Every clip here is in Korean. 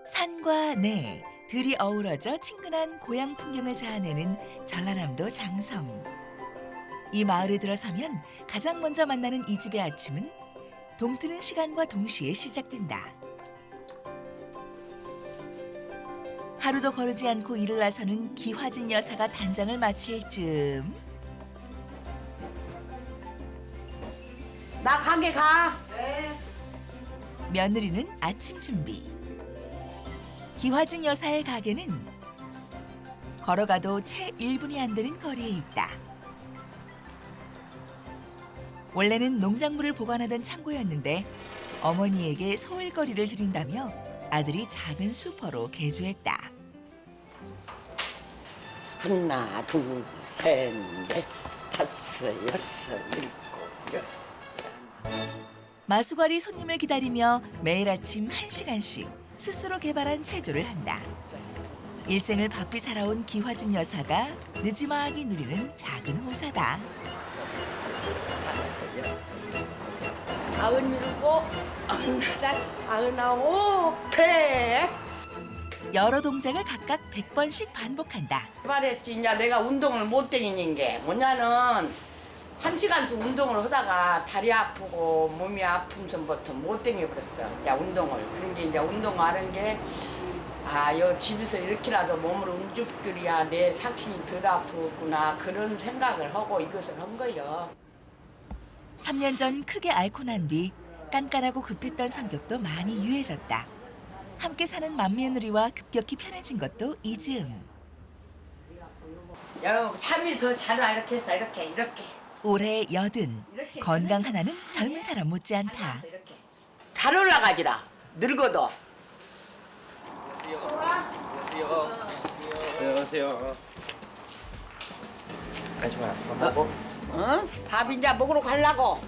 산과 내, 들이 어우러져 친근한 고향 풍경을 자아내는 전라남도 장성. 이 마을에 들어서면 가장 먼저 만나는 이 집의 아침은 동트는 시간과 동시에 시작된다. 하루도 거르지 않고 일을 나서는 기화진 여사가 단장을 마칠 즈음 나 가게 가. 며느리는 아침 준비. 기화진 여사의 가게는 걸어가도 채 1분이 안 되는 거리에 있다. 원래는 농작물을 보관하던 창고였는데 어머니에게 소일거리를 드린다며 아들이 작은 슈퍼로 개조했다. 하나, 둘, 셋, 넷, 다섯, 여섯, 일곱, 여덟. 마수거리 손님을 기다리며 매일 아침 1시간씩 스스로 개발한 체조를 한다. 일생을 바삐 살아온 기화진 여사가 느지막이 누리는 작은 호사다. 다섯, 여섯, 아흔일곱, 아흔여덟, 아흔아홉, 백. 여러 동작을 각각 100번씩 반복한다. 말했지. 이제 내가 운동을 못 다니는 게 뭐냐는 1시간씩 운동을 하다가 다리 아프고 몸이 아픔서부터 못 다녀버렸어. 야, 운동을. 그런 게 이제 운동하는 게 여 집에서 이렇게라도 몸을 움직여야 내 삭신이 덜 아프구나 그런 생각을 하고 이것을 한 거예요. 3년 전 크게 앓고 난 뒤 깐깐하고 급했던 성격도 많이 유해졌다. 함께 사는 맏며느리와 급격히 편해진 것도 이 즈음. 여러분 참이 더 잘 와. 이렇게 해서 이렇게 올해 80, 건강 하나는 젊은 사람 못지않다. 이렇게 잘 올라가지라. 늙어도. 안녕하세요. 아줌마, 밥 먹고? 응? 밥 이제 먹으러 가려고.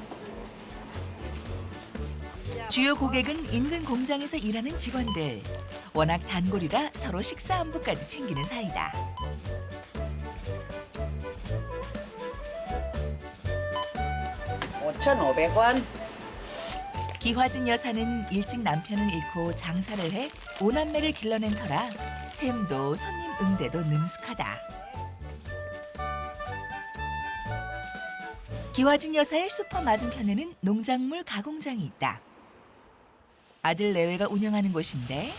주요 고객은 인근 공장에서 일하는 직원들. 워낙 단골이라 서로 식사 안부까지 챙기는 사이다. $5,500원. 기화진 여사는 일찍 남편을 잃고 장사를 해 5남매를 길러낸 터라 샘도 손님 응대도 능숙하다. 기화진 여사의 슈퍼 맞은편에는 농작물 가공장이 있다. 아들 내외가 운영하는 곳인데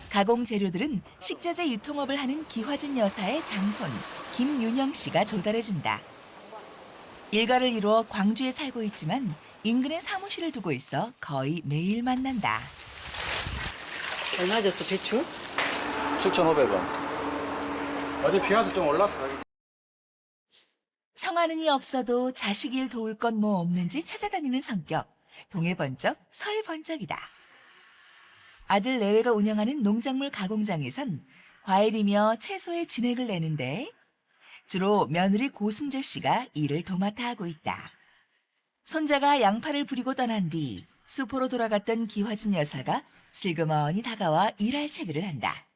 가공 재료들은 식자재 유통업을 하는 기화진 여사의 장손 김윤영 씨가 조달해준다. 일가를 이루어 광주에 살고 있지만 인근에 사무실을 두고 있어 거의 매일 만난다. 얼마 줬어 배추? 7,500원. 어제 비 와서 좀 올랐어. 청하능이 없어도 자식 일 도울 건 뭐 없는지 찾아다니는 성격. 동해 번쩍 서해 번쩍이다. 아들 내외가 운영하는 농작물 가공장에선 과일이며 채소의 진액을 내는데 주로 며느리 고순재 씨가 일을 도맡아 하고 있다. 손자가 양파를 부리고 떠난 뒤 수포로 돌아갔던 기화진 여사가 슬그머니 다가와 일할 채비를 한다.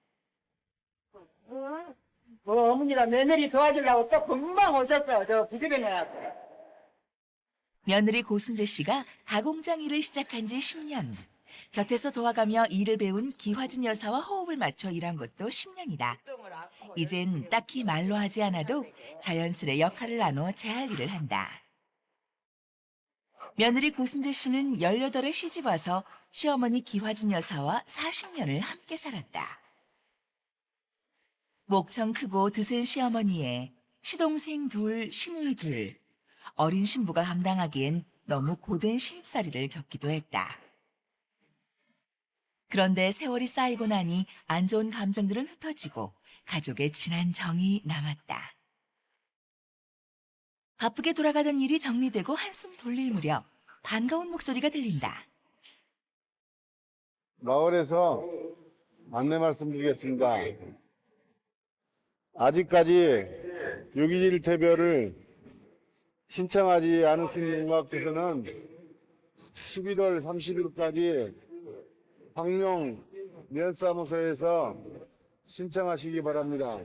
어머니랑 며느리 도와주려고 또 금방 오셨어. 저 부지런해. 며느리 고순재 씨가 가공장 일을 시작한 지 10년. 곁에서 도와가며 일을 배운 기화진 여사와 호흡을 맞춰 일한 것도 10년이다. 이젠 딱히 말로 하지 않아도 자연스레 역할을 나눠 제할 일을 한다. 며느리 고순재 씨는 18에 시집 와서 시어머니 기화진 여사와 40년을 함께 살았다. 목청 크고 드센 시어머니에 시동생 둘, 시누이 둘. 어린 신부가 감당하기엔 너무 고된 시집살이를 겪기도 했다. 그런데 세월이 쌓이고 나니 안 좋은 감정들은 흩어지고 가족의 진한 정이 남았다. 바쁘게 돌아가던 일이 정리되고 한숨 돌릴 무렵 반가운 목소리가 들린다. 마을에서 안내 말씀드리겠습니다. 아직까지 유기질 퇴별을 신청하지 않으신 분께서는 11월 30일까지 황룡 면사무소에서 신청하시기 바랍니다.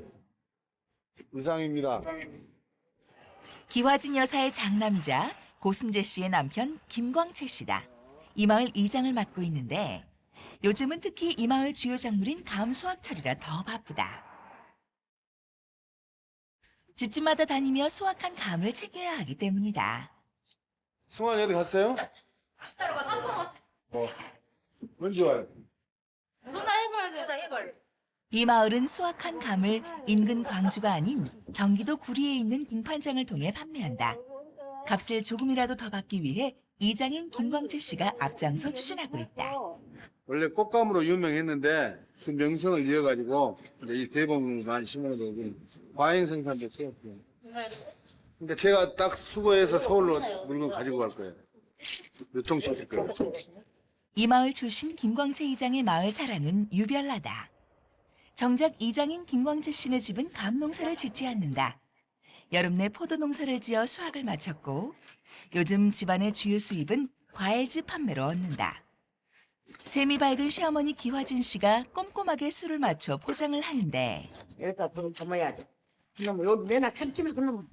이상입니다. 기화진 여사의 장남이자 고순재 씨의 남편 김광채 씨다. 이 마을 이장을 맡고 있는데 요즘은 특히 이 마을 주요 작물인 감 수확철이라 더 바쁘다. 집집마다 다니며 수확한 감을 챙겨야 하기 때문이다. 승환이 어디 갔어요? 언제 와요? 이 마을은 수확한 감을 인근 광주가 아닌 경기도 구리에 있는 공판장을 통해 판매한다. 값을 조금이라도 더 받기 위해 이장인 김광채 씨가 앞장서 추진하고 있다. 원래 꽃감으로 유명했는데 그 명성을 이어가지고 이제 이 대봉만 심어놓고 과잉 생산됐어요. 그러니까 제가 딱 수거해서 서울로 물건 가지고 갈 거예요. 유통시킬 거예요. 이 마을 출신 김광채 이장의 마을 사랑은 유별나다. 정작 이장인 김광채 씨네 집은 감 농사를 짓지 않는다. 여름 내 포도 농사를 지어 수확을 마쳤고 요즘 집안의 주요 수입은 과일즙 판매로 얻는다. 셈이 밝은 시어머니 기화진 씨가 꼼꼼하게 술을 맞춰 포장을 하는데 여기다 돈 담아야지. 그놈 여기 내나 참치면 그놈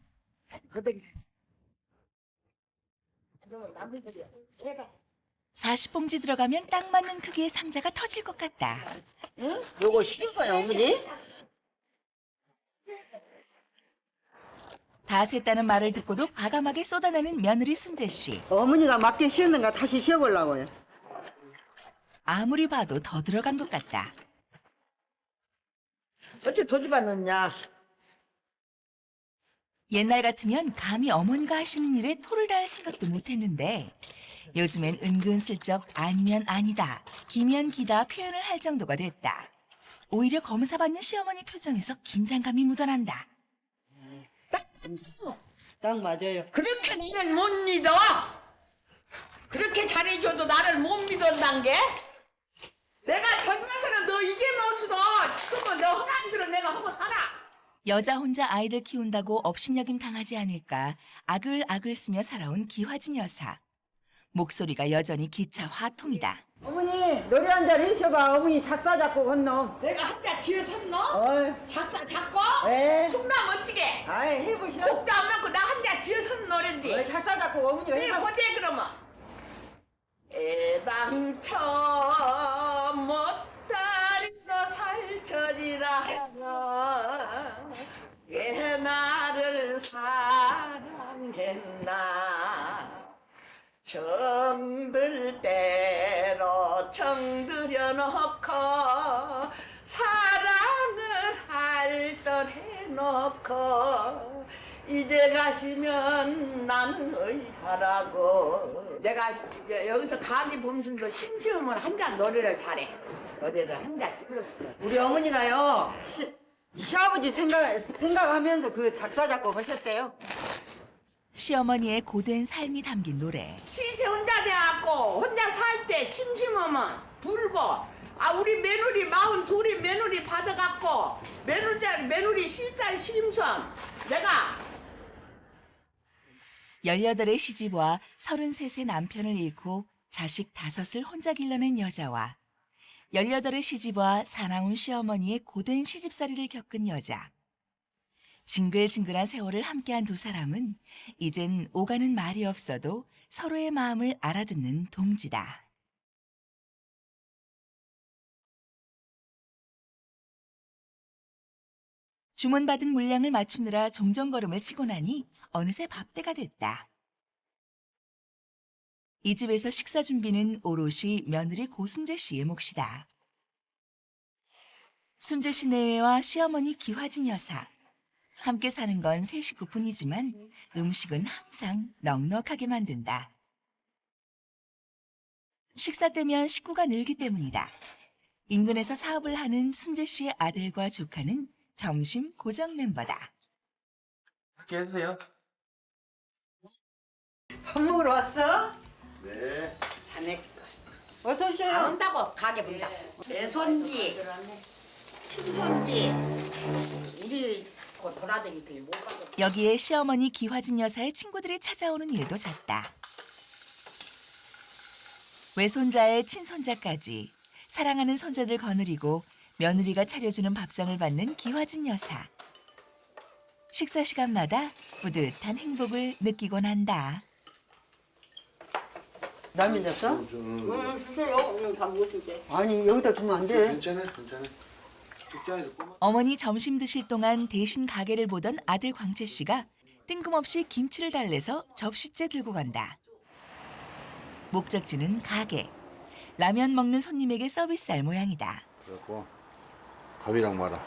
그들 그놈은 남의 소리야. 제가 40봉지 들어가면 딱 맞는 크기의 상자가 터질 것 같다. 요거 싫은 거야 어머니? 다 샜다는 말을 듣고도 과감하게 쏟아내는 며느리 순재 씨. 어머니가 맞게 씌웠는가 다시 씌워보려고요. 아무리 봐도 더 들어간 것 같다. 어째 도집안 넣냐? 옛날 같으면 감히 어머니가 하시는 일에 토를 달 생각도 못했는데 요즘엔 은근슬쩍 아니면 아니다, 기면 기다 표현을 할 정도가 됐다. 오히려 검사받는 시어머니 표정에서 긴장감이 묻어난다. 딱 맞아요. 그렇게 나를 못 믿어? 그렇게 잘해줘도 나를 못 믿었단 게? 내가 젊어서는 너 이게 못수도 지금은 너 허락 들어 내가 하고 살아. 여자 혼자 아이들 키운다고 업신여김 당하지 않을까 아글아글 쓰며 살아온 기화진 여사. 목소리가 여전히 기차 화통이다. 어머니 노래 한 잔 해셔봐. 어머니 작사 작곡 한 놈. 내가 한자 지어 섰노? 어이. 작사 작곡? 네. 숙나 멋지게 아이 해보셔. 곡도 안 맞고 나 한자 지어 선 노랜디. 어이, 작사 작곡 어머니가 네 해봐. 보제 그러면. 애당초 못다리서 살처리라 왜 나를 사랑했나 정들 대로 정들여 놓고 사랑을 할듯 해놓고 이제 가시면 나는 의하라고. 내가 이제 여기서 가기 범순도 심심하면 한 잔 노래를 잘해. 노래를 한 잔씩 불렀어. 우리 어머니가요 시아버지 생각하면서 그 작사 작곡 하셨대요. 시어머니의 고된 삶이 담긴 노래. 시세 혼자 돼갖고 혼자 살 때 심심하면 불고 우리 며느리 42이 며느리 받아갖고 며느리 실달 시림선 내가 18의 시집와 33의 남편을 잃고 자식 5을 혼자 길러낸 여자와 18의 시집와 사나운 시어머니의 고된 시집살이를 겪은 여자. 징글징글한 세월을 함께한 두 사람은 이젠 오가는 말이 없어도 서로의 마음을 알아듣는 동지다. 주문받은 물량을 맞추느라 종전걸음을 치고 나니 어느새 밥때가 됐다. 이 집에서 식사 준비는 오롯이 며느리 고순재 씨의 몫이다. 순재 씨 내외와 시어머니 기화진 여사. 함께 사는 건 세 식구뿐이지만 음식은 항상 넉넉하게 만든다. 식사 때면 식구가 늘기 때문이다. 인근에서 사업을 하는 순재 씨의 아들과 조카는 점심 고정 멤버다. 함께 해주세요. 밥 먹으러 왔어? 네. 자네 어서 안 오셔요. 온다고 가게 본다. 내 손지 친손지 우리 그 돌아다니더니 못 가고. 여기에 시어머니 기화진 여사의 친구들이 찾아오는 일도 잦다. 외손자의 친손자까지 사랑하는 손자들 거느리고 며느리가 차려주는 밥상을 받는 기화진 여사. 식사 시간마다 뿌듯한 행복을 느끼곤 한다. 라면 줬어? 주세요. 다 먹을게. 아니 여기다 두면 안 돼. 괜찮아, 괜찮아. 직장에서 꼬마. 어머니 점심 드실 동안 대신 가게를 보던 아들 광채 씨가 뜬금없이 김치를 달래서 접시째 들고 간다. 목적지는 가게. 라면 먹는 손님에게 서비스할 모양이다. 그래갖고 밥이랑 말아.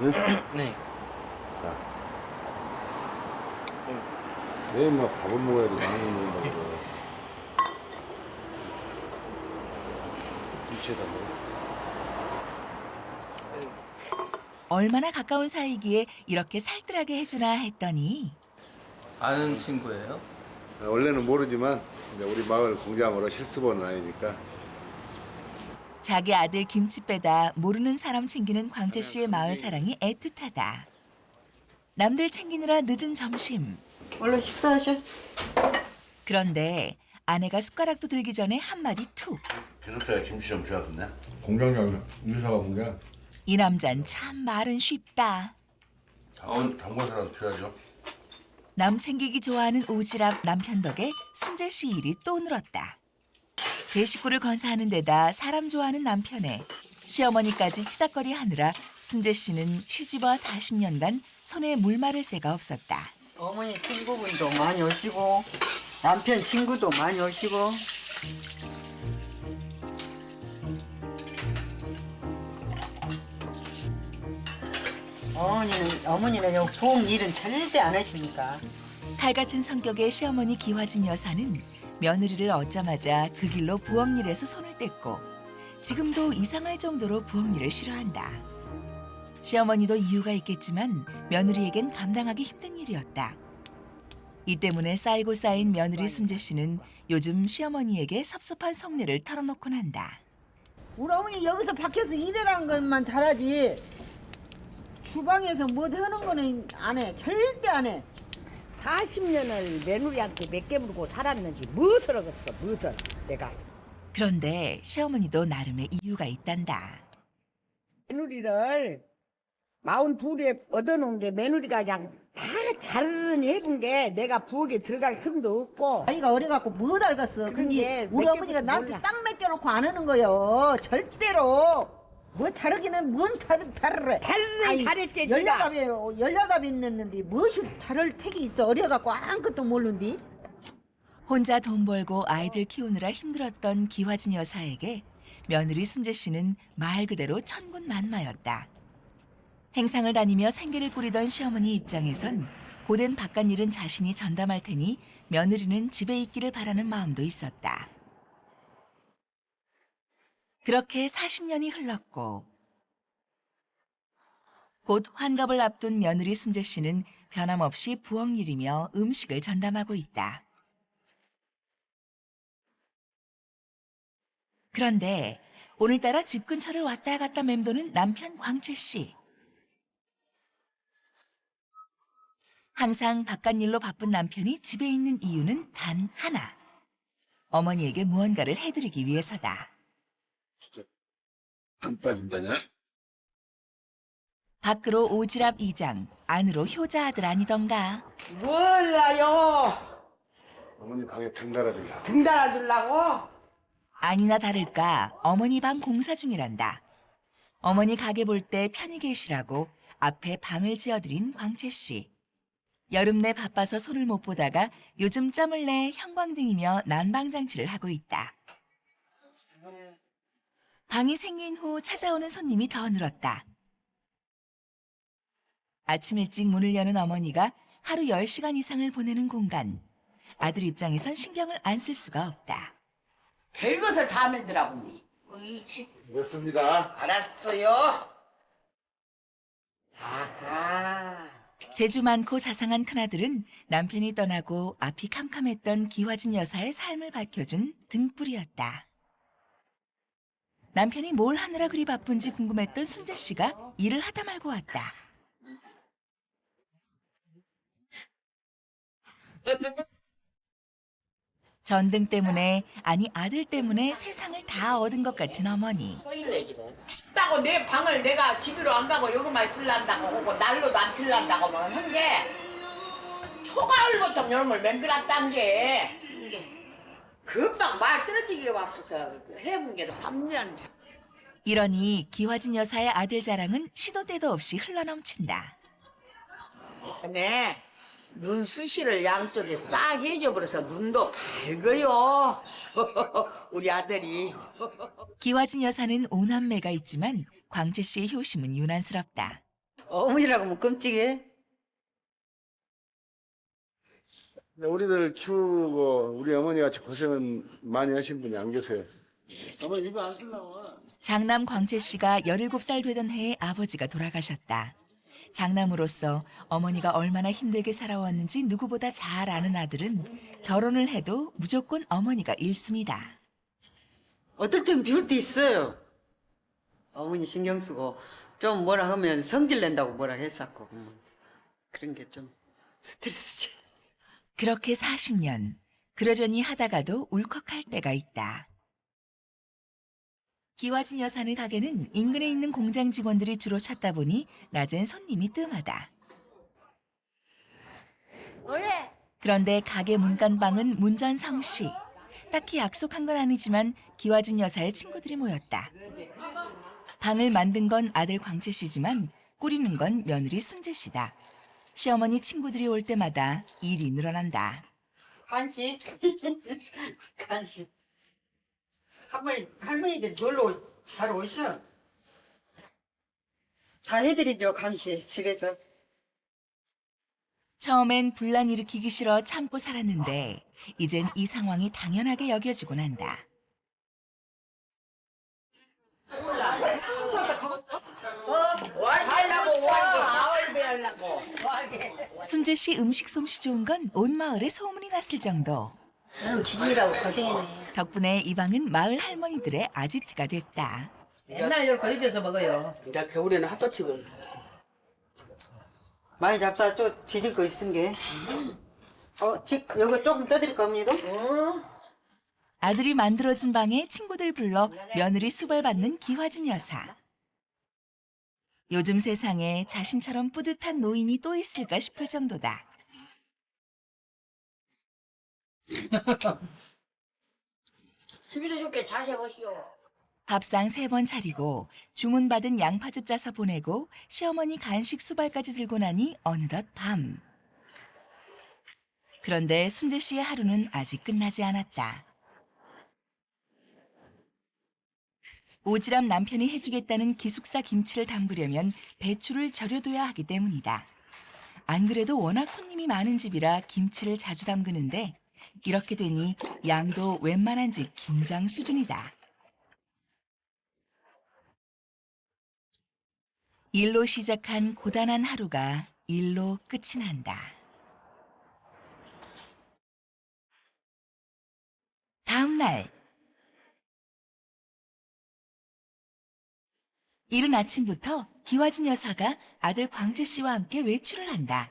응? 네. 왜 인마 밥을 먹어야지 라면 먹는다고. 김치에다 먹어. 얼마나 가까운 사이기에 이렇게 살뜰하게 해주나 했더니 아는 친구예요? 원래는 모르지만 근데 우리 마을 공장으로 실습원은 아니니까. 자기 아들 김치 빼다 모르는 사람 챙기는 광채 씨의 마을 사랑이 애틋하다. 남들 챙기느라 늦은 점심. 얼른 식사하셔. 그런데 아내가 숟가락도 들기 전에 한마디 툭. 기름차에 김치 좀 줘야 되네. 공장장 인사가 본 게 이 남잔 참 말은 쉽다. 당번이라도 줘야죠. 남 챙기기 좋아하는 오지랖 남편 덕에 순재 씨 일이 또 늘었다. 제 식구를 건사하는 데다 사람 좋아하는 남편에 시어머니까지 치닥거리 하느라 순재 씨는 시집와 40년간 손에 물 마를 새가 없었다. 어머니 친구분도 많이 오시고 남편 친구도 많이 오시고. 어머니는 요 좋은 일은 절대 안 하시니까. 칼 같은 성격의 시어머니 기화진 여사는 며느리를 얻자마자 그 길로 부엌일에서 손을 뗐고 지금도 이상할 정도로 부엌일을 싫어한다. 시어머니도 이유가 있겠지만 며느리에겐 감당하기 힘든 일이었다. 이 때문에 쌓이고 쌓인 며느리 순재 씨는 요즘 시어머니에게 섭섭한 속내를 털어놓곤 한다. 우리 어머니 여기서 밖에서 일하는 것만 잘하지 주방에서 뭐 하는 거는 안 해. 절대 안 해. 40년을 며느리한테 몇 개 물고 살았는지 무엇을 하겠어 무엇을 내가 그런데 시어머니도 나름의 이유가 있단다. 며느리를 42에 얻어놓은 게 며느리가 그냥 다 잘은 해본 게 내가 부엌에 들어갈 틈도 없고 아이가 어려갖고 못 알겠어. 근데 근데 우리 몇 어머니가 개밖에 나한테 몰라. 딱 맡겨놓고 안 하는 거요. 절대로. 뭐 자르기는 뭔 다르래. 잘은 잘했지 네가 18 있는데 무엇이 자를 택이 있어. 어려갖고 아무것도 모르는데. 혼자 돈 벌고 아이들 키우느라 힘들었던 기화진 여사에게 며느리 순재 씨는 말 그대로 천군만마였다. 행상을 다니며 생계를 꾸리던 시어머니 입장에선 고된 바깥일은 자신이 전담할 테니 며느리는 집에 있기를 바라는 마음도 있었다. 그렇게 40년이 흘렀고 곧 환갑을 앞둔 며느리 순재 씨는 변함없이 부엌일이며 음식을 전담하고 있다. 그런데 오늘따라 집 근처를 왔다 갔다 맴도는 남편 광채 씨. 항상 바깥일로 바쁜 남편이 집에 있는 이유는 단 하나. 어머니에게 무언가를 해드리기 위해서다. 안 빠진다냐? 밖으로 오지랖 이장, 안으로 효자 아들 아니던가. 몰라요. 어머니 방에 등 달아줄라. 등 달아주려고? 아니나 다를까 어머니 방 공사 중이란다. 어머니 가게 볼 때 편히 계시라고 앞에 방을 지어드린 광채 씨. 여름 내 바빠서 손을 못 보다가 요즘 짬을 내 형광등이며 난방장치를 하고 있다. 방이 생긴 후 찾아오는 손님이 더 늘었다. 아침 일찍 문을 여는 어머니가 하루 10시간 이상을 보내는 공간. 아들 입장에선 신경을 안 쓸 수가 없다. 별것을 다 만들어 보니. 됐습니다. 알았어요. 아하. 재주 많고 자상한 큰아들은 남편이 떠나고 앞이 캄캄했던 기화진 여사의 삶을 밝혀준 등불이었다. 남편이 뭘 하느라 그리 바쁜지 궁금했던 순재 씨가 일을 하다 말고 왔다. 전등 때문에, 아니 아들 때문에 세상을 다 얻은 것 같은 어머니. 춥다고 내 방을 내가 집으로 안 가고 여기만 있을란다고 하고 난로도 안 필란다고만 한 게 초가을부터 여름을 만들었단 게 금방 말 떨어지게 와서 해본 게 3년 차. 이러니 기화진 여사의 아들 자랑은 시도 때도 없이 흘러넘친다. 근데 눈 수시를 양쪽에 싹 해줘버려서 눈도 밝어요. 우리 아들이. 기화진 여사는 오남매가 있지만 광채 씨의 효심은 유난스럽다. 어머니라고 하면 끔찍해. 우리들 키우고 우리 어머니 같이 고생은 많이 하신 분이 안 계세요. 어머니 이거 안 쓰려고. 장남 광채 씨가 17살 되던 해에 아버지가 돌아가셨다. 장남으로서 어머니가 얼마나 힘들게 살아왔는지 누구보다 잘 아는 아들은 결혼을 해도 무조건 어머니가 1순위다. 어떨 땐 비울 때 있어요. 어머니 신경 쓰고 좀 뭐라 하면 성질 낸다고 뭐라 했었고 그런 게 좀 스트레스지. 그렇게 40년, 그러려니 하다가도 울컥할 때가 있다. 기화진 여사의 가게는 인근에 있는 공장 직원들이 주로 찾다 보니 낮엔 손님이 뜸하다. 그런데 가게 문간방은 문전성시. 딱히 약속한 건 아니지만 기화진 여사의 친구들이 모였다. 방을 만든 건 아들 광채 씨지만 꾸리는 건 며느리 순재 씨다. 시어머니 친구들이 올 때마다 일이 늘어난다. 간식. 간식. 할머니들 놀러 잘 오셔. 다 해드리죠, 간식, 집에서. 처음엔 분란 일으키기 싫어 참고 살았는데 이젠 이 상황이 당연하게 여겨지곤 한다. 순재 씨 음식 솜씨 좋은 건 온 마을에 소문이 났을 정도. 지지라고 고생했네. 덕분에 이 방은 마을 할머니들의 아지트가 됐다. 맨날 이걸 거리줘서 먹어요. 이제 겨울에는 핫도치고 많이 잡사 또 지질 거 있은 게. 요거 조금 떠드릴 겁니다. 아들이 만들어준 방에 친구들 불러 며느리 수발받는 기화진 여사. 요즘 세상에 자신처럼 뿌듯한 노인이 또 있을까 싶을 정도다. 수비도 좋게 자세 보시오. 밥상 3번 차리고 주문받은 양파즙 짜서 보내고 시어머니 간식 수발까지 들고 나니 어느덧 밤. 그런데 순재 씨의 하루는 아직 끝나지 않았다. 오지랖 남편이 해주겠다는 기숙사 김치를 담그려면 배추를 절여둬야 하기 때문이다. 안 그래도 워낙 손님이 많은 집이라 김치를 자주 담그는데 이렇게 되니 양도 웬만한 집 김장 수준이다. 일로 시작한 고단한 하루가 일로 끝이 난다. 다음 날 이른 아침부터 기화진 여사가 아들 광채 씨와 함께 외출을 한다.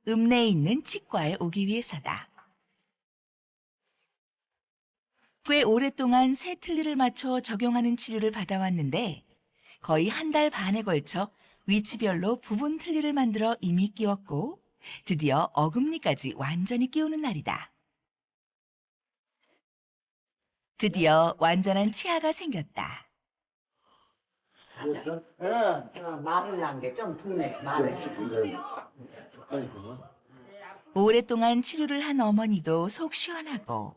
읍내에 있는 치과에 오기 위해서다. 꽤 오랫동안 새 틀니를 맞춰 적용하는 치료를 받아왔는데 거의 한 달 반에 걸쳐 위치별로 부분 틀니를 만들어 이미 끼웠고 드디어 어금니까지 완전히 끼우는 날이다. 드디어 완전한 치아가 생겼다. 말을 난 게 좀 둥네. 말을. 오랫동안 치료를 한 어머니도 속 시원하고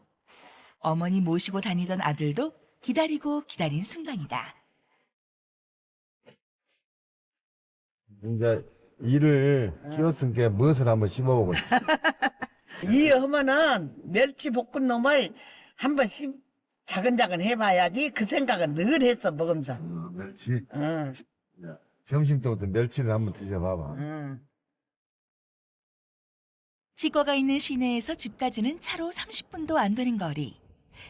어머니 모시고 다니던 아들도 기다리고 기다린 순간이다. 이제 이를 끼웠으니까 무엇을 한번 씹어보고 싶어. 이 하면은 멸치 볶은 놈을 한번 자근자근 해봐야지 그 생각은 늘 했어 먹으면서. 멸치. 응. 점심 때부터 멸치를 한번 드셔봐봐. 응. 치과가 있는 시내에서 집까지는 차로 30분도 안 되는 거리.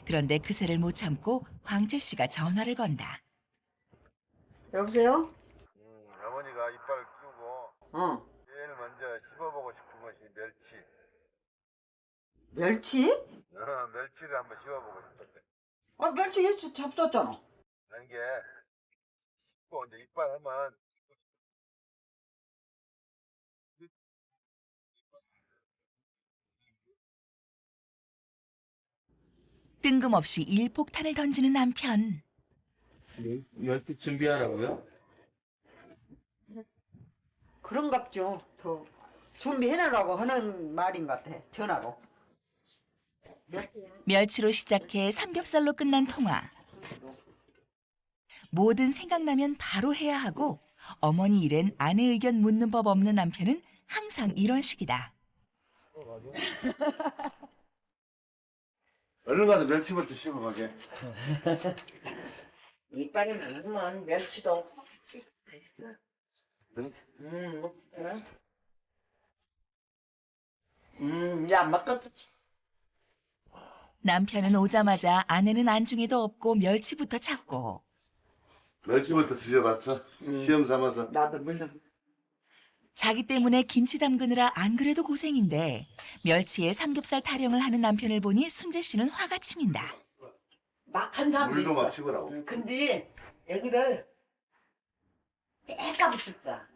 그런데 그새를 못 참고 광채 씨가 전화를 건다. 여보세요? 어머니가 이빨을 끼우고 제일 먼저 씹어보고 싶은 것이 멸치. 멸치? 멸치를 한번 씹어보고 싶었대. 멸치 예치 잡쌌잖아. 하는 게 씹고 이제 이빨 하면 뜬금없이 일폭탄을 던지는 남편. 멸치 준비하라고요? 그런갑죠. 더 준비해놓으라고 하는 말인 것 같아. 전하고. 멸치로 시작해 삼겹살로 끝난 통화. 뭐든 생각나면 바로 해야 하고 어머니 일엔 아내 의견 묻는 법 없는 남편은 항상 이런 식이다. 얼른 가서 멸치부터 씹어가게. 이빨이 많으면 멸치도 있어. 야, 먹었어. 남편은 오자마자 아내는 안중에도 없고 멸치부터 찾고 멸치부터 드셔봤어? 시험 삼아서. 나도 물론 자기 때문에 김치 담그느라 안 그래도 고생인데 멸치에 삼겹살 타령을 하는 남편을 보니 순재 씨는 화가 치민다. 막한 사람도 물도 막 있어. 씹으라고. 근데 여기를 깨까붙었자.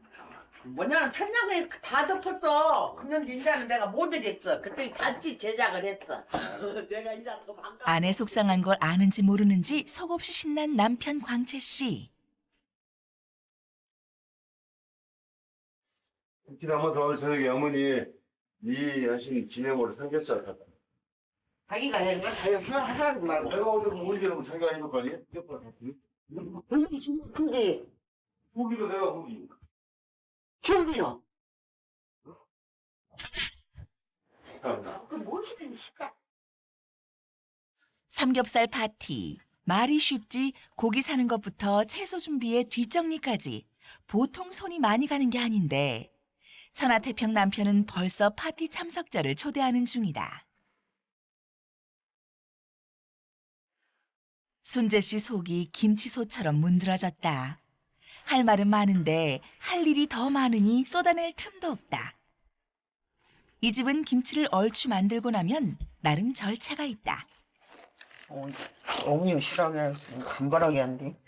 뭐냐면 천장에 다 덮었어. 근데 이제는 내가 못 하겠어. 그때 같이 제작을 했어. 내가 이제 더 반가워. 아내 속상한 걸 아는지 모르는지 속없이 신난 남편 광채 씨. 김치담아서 오늘 저녁에 어머니 이 하신 기념으로 삼겹살 갖다. 자기가 해. 하라고 말고. 내가 오늘 우리 집은 자기가 해놓을 거 아니야? 근데 고기도 내가 고기. 준비요. 삼겹살 파티. 말이 쉽지 고기 사는 것부터 채소 준비에 뒷정리까지 보통 손이 많이 가는 게 아닌데 천하태평 남편은 벌써 파티 참석자를 초대하는 중이다. 순재 씨 속이 김치소처럼 문드러졌다. 할 말은 많은데 할 일이 더 많으니 쏟아낼 틈도 없다. 이 집은 김치를 얼추 만들고 나면 나름 절차가 있다. 어머니 싫어하게 간발하게 한대.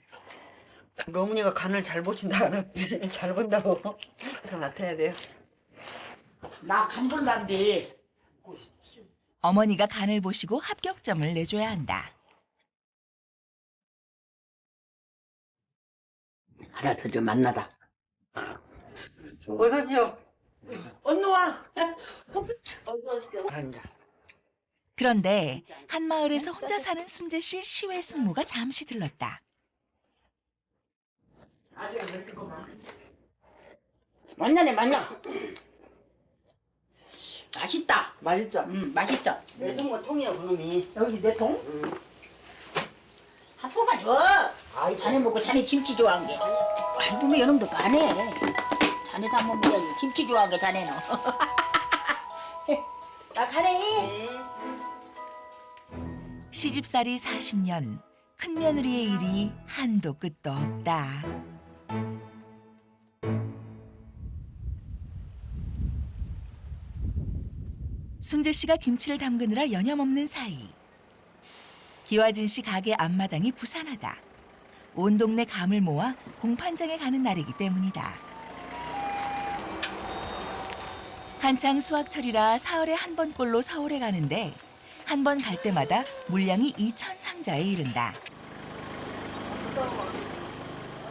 우리 어머니가 간을 잘 보신다는 잘 본다고 저 맡아야 돼요. 나 간본단데. 어머니가 간을 보시고 합격점을 내줘야 한다. 하나 더 좀 만나다. 어서오세요. 언니 와. 아니다. 그런데 한 마을에서 혼자 사는 순재 씨 시외 숙모가 잠시 들렀다. 만나네 만나. 맛있다. 맛있죠? 맛있죠. 내 숙모 통이야 그놈이. 여기 내 통? 한 포만 줘. 아이 자네 먹고 자네 김치 좋아한 게. 아이고 뭐 이놈도 가네. 자네도 한번 먹어야지. 김치 좋아한 게 자네는. 나 가네. 시집살이 40년, 큰 며느리의 일이 한도 끝도 없다. 순재 씨가 김치를 담그느라 여념없는 사이. 기와진 씨 가게 앞마당이 부산하다. 온 동네 감을 모아 공판장에 가는 날이기 때문이다. 한창 수확철이라 사흘에 한 번꼴로 서울에 가는데 한 번 갈 때마다 물량이 2,000상자에 이른다.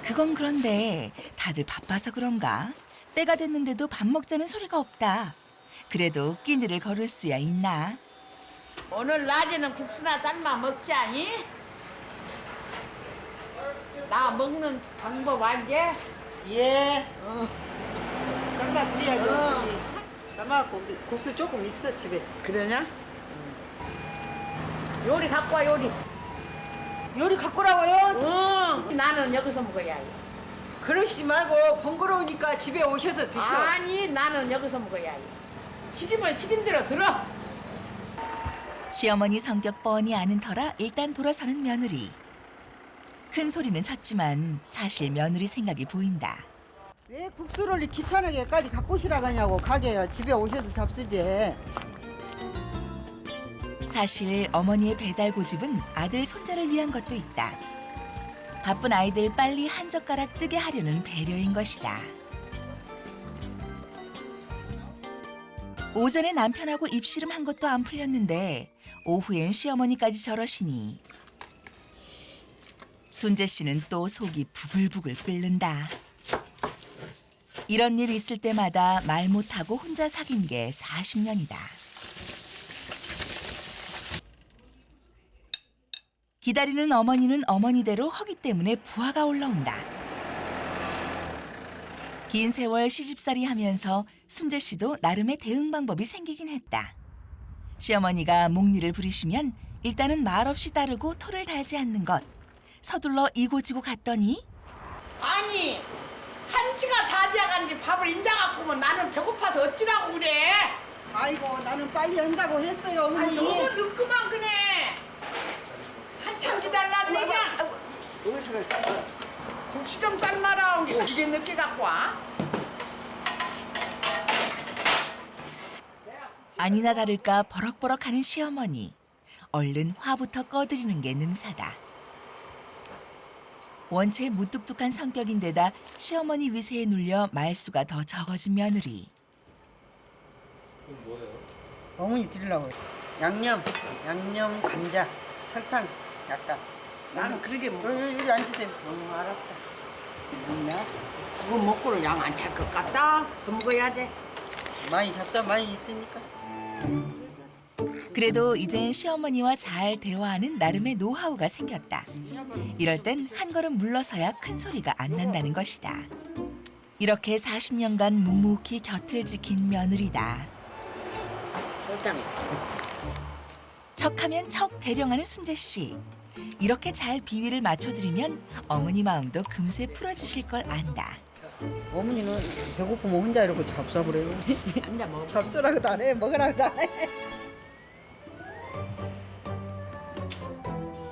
그건 그런데 다들 바빠서 그런가? 때가 됐는데도 밥 먹자는 소리가 없다. 그래도 끼니를 걸을 수야 있나? 오늘 낮에는 국수나 삶아 먹자니? 나 먹는 방법 알지? 예. 삶아 드려야죠. 어. 삶아 국수 조금 있어 집에. 그러냐? 요리 갖고 와 요리. 요리 갖고 오라고요? 응. 나는 여기서 먹어야 해. 그러시지 말고 번거로우니까 집에 오셔서 드셔. 아니 나는 여기서 먹어야 해. 시키면 시킨 대로 들어. 시어머니 성격 뻔히 아는 터라 일단 돌아서는 며느리. 큰 소리는 쳤지만 사실 며느리 생각이 보인다. 왜 국수를 귀찮게까지 갖고 오시라 가냐고 가게요. 집에 오셔서 잡수지. 사실 어머니의 배달 고집은 아들 손자를 위한 것도 있다. 바쁜 아이들 빨리 한 젓가락 뜨게 하려는 배려인 것이다. 오전에 남편하고 입씨름한 것도 안 풀렸는데 오후엔 시어머니까지 저러시니 순재 씨는 또 속이 부글부글 끓는다. 이런 일 있을 때마다 말 못하고 혼자 사귄 게 40년이다. 기다리는 어머니는 어머니대로 허기 때문에 부하가 올라온다. 긴 세월 시집살이 하면서 순재 씨도 나름의 대응 방법이 생기긴 했다. 시어머니가 목리를 부리시면 일단은 말없이 따르고 토를 달지 않는 것. 서둘러 이고지고 갔더니 아니 한치가 다 돼간지 밥을 인자 갖고 오면 나는 배고파서 어찌라고 그래. 아이고 나는 빨리 한다고 했어요 아니 어머니. 너무 늦구만 그래. 한참 기다렸네 그냥. 국수 좀 삶아라. 게 그게 늦게 갖고 와. 아니나 다를까 버럭버럭하는 시어머니. 얼른 화부터 꺼드리는 게 능사다. 원체 무뚝뚝한 성격인데다 시어머니 위세에 눌려 말수가 더 적어진 며느리. 그럼 뭐예요? 어머니 드리려고. 양념, 간장, 설탕 약간. 나는 그러게 먹어. 여기 앉으세요. 알았다. 먹냐? 그거 먹고는 양 안 찰 것 같다. 그 먹어야 돼. 많이 잡자 많이 있으니까. 그래도 이젠 시어머니와 잘 대화하는 나름의 노하우가 생겼다. 이럴 땐 한 걸음 물러서야 큰 소리가 안 난다는 것이다. 이렇게 40년간 묵묵히 곁을 지킨 며느리다. 설탕이. 척하면 척 대령하는 순재 씨. 이렇게 잘 비위를 맞춰드리면 어머니 마음도 금세 풀어주실 걸 안다. 어머니는 배고프면 혼자 이러고 잡숴 그래요. 앉아 먹어. 잡숴라고도 안 해, 먹으라고도 안 해.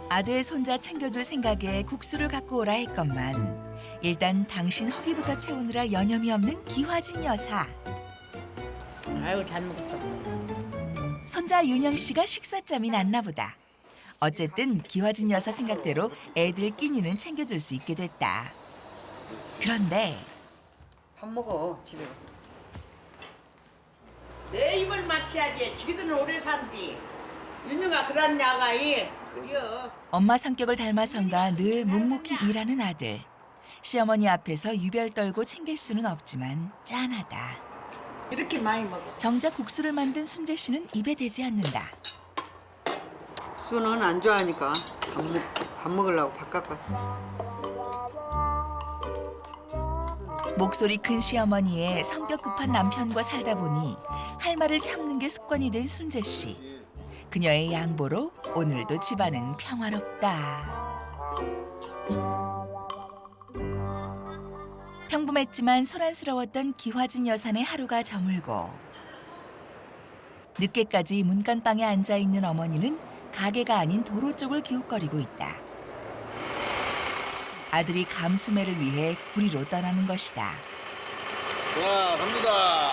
아들 손자 챙겨줄 생각에 국수를 갖고 오라 했건만 일단 당신 허기부터 채우느라 여념이 없는 기화진 여사. 아유 잘 먹었어. 손자 윤영 씨가 식사짬이 났나 보다. 어쨌든 기화진 여사 생각대로 애들 끼니는 챙겨줄 수 있게 됐다. 그런데 밥 먹어 집에. 내 입을 맞춰야지. 지기들은 오래 산디. 윤유가 그런 야가이. 그려. 엄마 성격을 닮아선가 늘 묵묵히 일하는 아들. 시어머니 앞에서 유별 떨고 챙길 수는 없지만 짠하다. 이렇게 많이 먹어. 정작 국수를 만든 순재 씨는 입에 대지 않는다. 국수는 안 좋아하니까 밥 먹으려고 바깥 갔어. 목소리 큰 시어머니의 성격 급한 남편과 살다 보니 할 말을 참는 게 습관이 된 순재 씨. 그녀의 양보로 오늘도 집안은 평화롭다. 평범했지만 소란스러웠던 기화진 여산의 하루가 저물고 늦게까지 문간방에 앉아있는 어머니는 가게가 아닌 도로 쪽을 기웃거리고 있다. 아들이 감수매를 위해 구리로 떠나는 것이다. 자, 갑니다.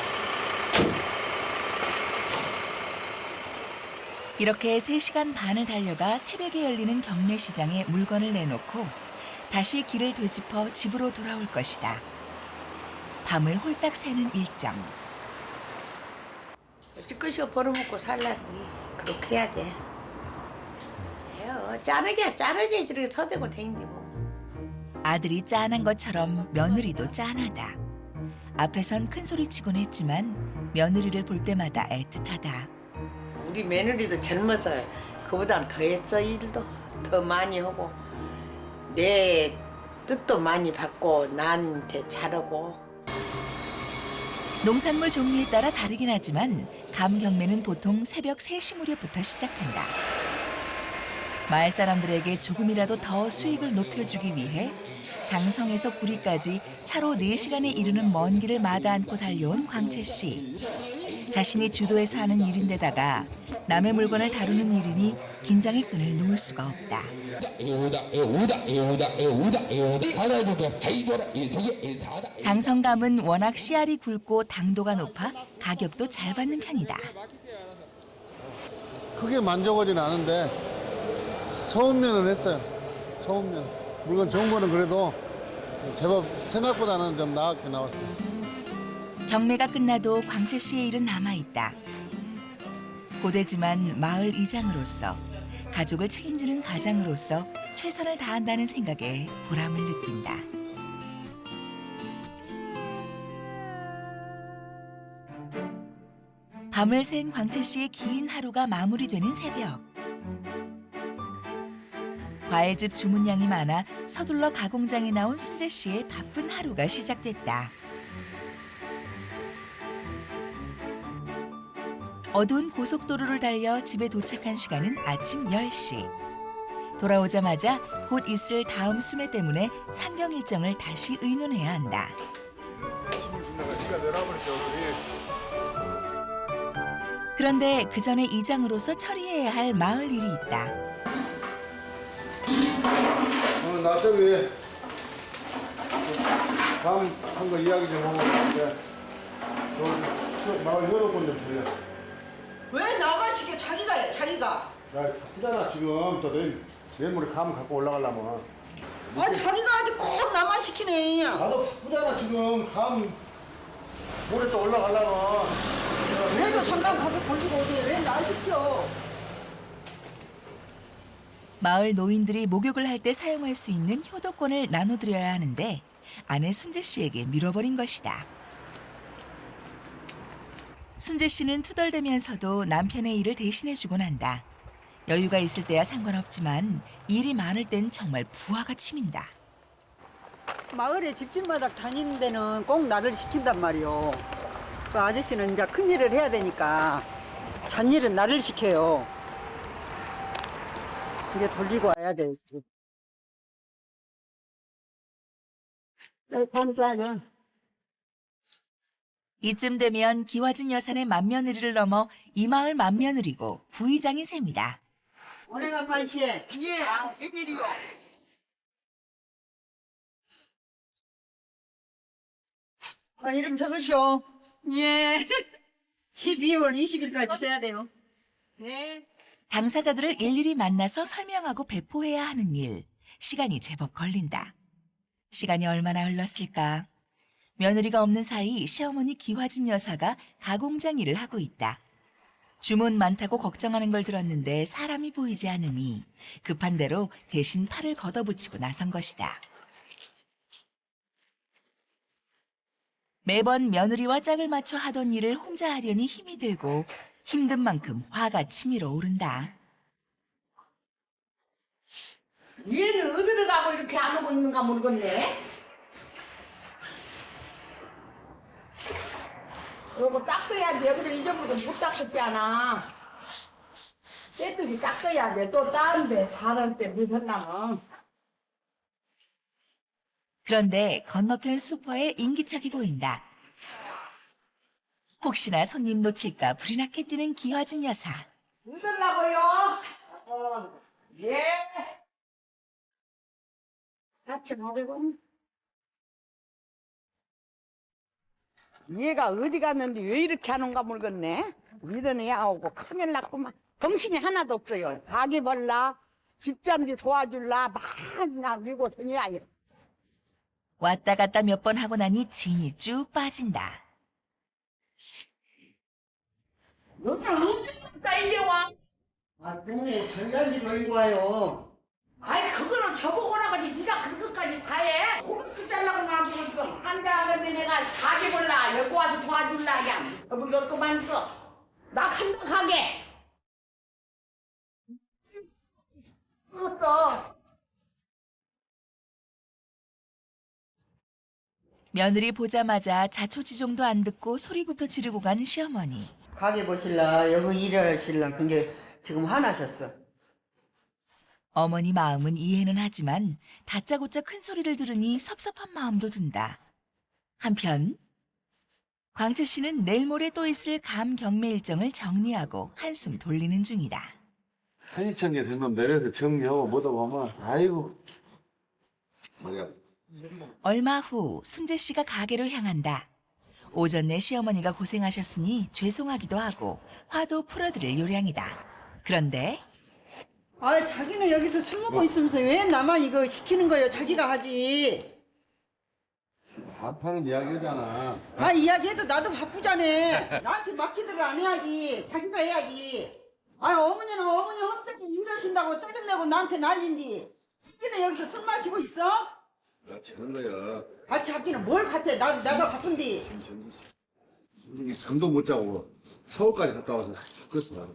이렇게 3시간 반을 달려가 새벽에 열리는 경매시장에 물건을 내놓고 다시 길을 되짚어 집으로 돌아올 것이다. 밤을 홀딱 새는 일정. 어찌것이요 벌어먹고 살라니. 그렇게 해야 돼. 해요. 짜내게 짜내지 저렇게 서대고 다니는데 뭐. 아들이 짠한 것처럼 며느리도 짠하다. 앞에선 큰 소리치곤 했지만 며느리를 볼 때마다 애틋하다. 우리 며느리도 젊어서 그보다 더 했어. 일도 더 많이 하고 내 뜻도 많이 받고 나한테 잘하고. 농산물 종류에 따라 다르긴 하지만 감 경매는 보통 새벽 3시 무렵부터 시작한다. 마을 사람들에게 조금이라도 더 수익을 높여주기 위해 장성에서 구리까지 차로 4시간에 이르는 먼 길을 마다 않고 달려온 광채 씨. 자신이 주도해서 하는 일인데다가 남의 물건을 다루는 일이니 긴장의 끈을 놓을 수가 없다. 장성감은 워낙 씨알이 굵고 당도가 높아 가격도 잘 받는 편이다. 크게 만족하지는 않은데 서운면은 했어요. 서운면. 물건 좋은 거는 그래도 제법 생각보다는 좀 나았게 나왔어요. 경매가 끝나도 광채 씨의 일은 남아있다. 고되지만 마을 이장으로서, 가족을 책임지는 가장으로서 최선을 다한다는 생각에 보람을 느낀다. 밤을 샌 광채 씨의 긴 하루가 마무리되는 새벽. 과일즙 주문량이 많아 서둘러 가공장에 나온 순재 씨의 바쁜 하루가 시작됐다. 어두운 고속도로를 달려 집에 도착한 시간은 아침 10시. 돌아오자마자 곧 있을 다음 수매 때문에 상경 일정을 다시 의논해야 한다. 그런데 그 전에 이장으로서 처리해야 할 마을 일이 있다. 나 저기 다음 한 거 이야기 좀 하고 있는데 마을 여러분 좀 들려. 왜 나만 시켜? 자기가 해, 자기가. 야, 바쁘잖아 지금 또 내일 모레 감 갖고 올라가려면. 아, 자기가 하지 꼭 나만 시키네. 나도 바쁘잖아 지금 감 모레 또 올라가려면. 그래도 잠깐 가서 걸리고 오지. 왜 날 시켜? 마을 노인들이 목욕을 할 때 사용할 수 있는 효도권을 나눠드려야 하는데 아내 순재 씨에게 밀어버린 것이다. 순재 씨는 투덜대면서도 남편의 일을 대신해주곤 한다. 여유가 있을 때야 상관없지만 일이 많을 땐 정말 부하가 치민다. 마을에 집집마다 다니는 데는 꼭 나를 시킨단 말이오. 그 아저씨는 이제 큰일을 해야 되니까 잔일은 나를 시켜요. 이제 돌리고 와야 돼. 이쯤 되면 기와진 여산의 맏며느리를 넘어 이 마을 맏며느리고 부의장이 셉니다. 오래간만 씨. 예. 웬일이요? 이름 적으시오. 예. 12월 20일까지 써야 돼요. 네. 당사자들을 일일이 만나서 설명하고 배포해야 하는 일. 시간이 제법 걸린다. 시간이 얼마나 흘렀을까? 며느리가 없는 사이 시어머니 기화진 여사가 가공장 일을 하고 있다. 주문 많다고 걱정하는 걸 들었는데 사람이 보이지 않으니 급한 대로 대신 팔을 걷어붙이고 나선 것이다. 매번 며느리와 짝을 맞춰 하던 일을 혼자 하려니 힘이 들고 힘든 만큼 화가 치밀어 오른다. 얘는 어디를 가고 이렇게 안 오고 있는가 모르겠네. 이거 닦아야 돼. 그래 이전부터 못 닦았잖아. 때뜻이 닦아야 돼. 또 다른데 잘할 때 늦었나면. 그런데 건너편 슈퍼에 인기척이 보인다. 혹시나 손님 놓칠까 불이 나게 뛰는 기화진 여사. 늦었나고요? 예. 같이 먹으고. 얘가 어디 갔는데 왜 이렇게 하는가 모르겠네. 이러니 야오고 큰일 났구만. 정신이 하나도 없어요. 가게 벌라, 집잔디 도와줄라, 맨날 밀고 다녀야. 왔다 갔다 몇 번 하고 나니 진이 쭉 빠진다. 너는 언제부터 이제 와? 동네 전란지 돌리고 와요. 아이 그거는 저보고 나가지 네가 그것까지 다 해? 그것도 잘라고 나한테 지금 한다 하는데 내가 가게 볼라 여기 와서 도와줄라 야 여보 여기만 이거 나 간다 가게 그것도 며느리 보자마자 자초지종도 안 듣고 소리부터 지르고 간 시어머니. 가게 보실라, 여기 일하실라. 근데 지금 화나셨어. 어머니 마음은 이해는 하지만 다짜고짜 큰 소리를 들으니 섭섭한 마음도 든다. 한편 광채 씨는 내일 모레 또 있을 감 경매 일정을 정리하고 한숨 돌리는 중이다. 한이천일 했면 내려서 정리하고 뭐다 보면 아이고 말이야. 얼마 후 순재 씨가 가게로 향한다. 오전 내 시어머니가 고생하셨으니 죄송하기도 하고 화도 풀어드릴 요량이다. 그런데 아, 자기는 여기서 술 먹고 있으면서 왜 나만 이거 시키는 거예요? 자기가 하지. 밥하는 이야기잖아. 아 이야기해도 나도 바쁘잖아. 나한테 맡기들 안 해야지. 자기가 해야지. 아유 어머니는 어머니 헛되게 이러신다고 짜증내고 나한테 난린디. 자기는 여기서 술 마시고 있어? 같이 하는 거야. 같이 하기는 뭘 같이 해. 내가 바쁜디. 잠도 못 자고 서울까지 갔다 와서 죽겠어.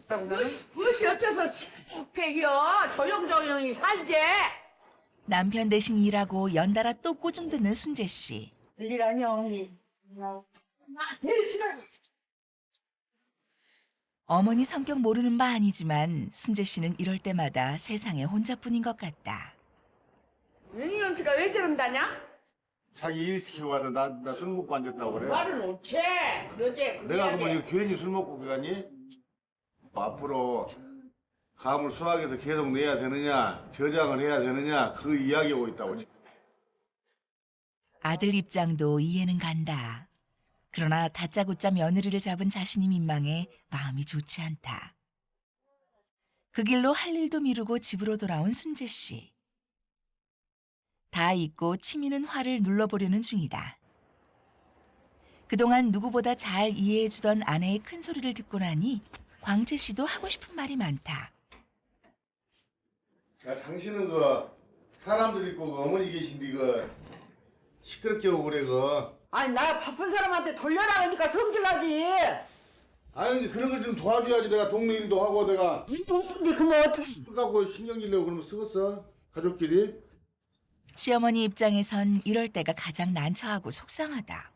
무엇이 어째서 시국대기여 조용조용히 살지. 남편 대신 일하고 연달아 또 꼬중 듣는 순재 씨. 일이라뇨. 어머니 성격 모르는 바 아니지만 순재 씨는 이럴 때마다 세상에 혼자뿐인 것 같다. 이놈치가 왜 저런다냐? 자기 일 시키고 와서 나 술 먹고 앉았다고 그래. 말은 어째 그러지. 내가 그러면 이거 괜히 술 먹고 가니? 앞으로 감을 수학에서 계속 내야 되느냐, 저장을 해야 되느냐 그 이야기하고 있다고. 아들 입장도 이해는 간다. 그러나 다짜고짜 며느리를 잡은 자신이 민망해 마음이 좋지 않다. 그 길로 할 일도 미루고 집으로 돌아온 순재 씨. 다 잊고 치미는 화를 눌러보려는 중이다. 그동안 누구보다 잘 이해해주던 아내의 큰 소리를 듣고 나니 광재 씨도 하고 싶은 말이 많다. 야, 당신은 그 사람들 있고 그 어머니 계신데 그 시끄럽게 하고 그래 그. 아니 나 바쁜 사람한테 돌려라 하니까 성질나지. 아니 그런 걸 좀 도와줘야지. 내가 동네 일도 하고 내가 근데 그러면 어떡해. 갖고 신경질내고 그러면 쓰겠어 가족끼리. 시어머니 입장에선 이럴 때가 가장 난처하고 속상하다.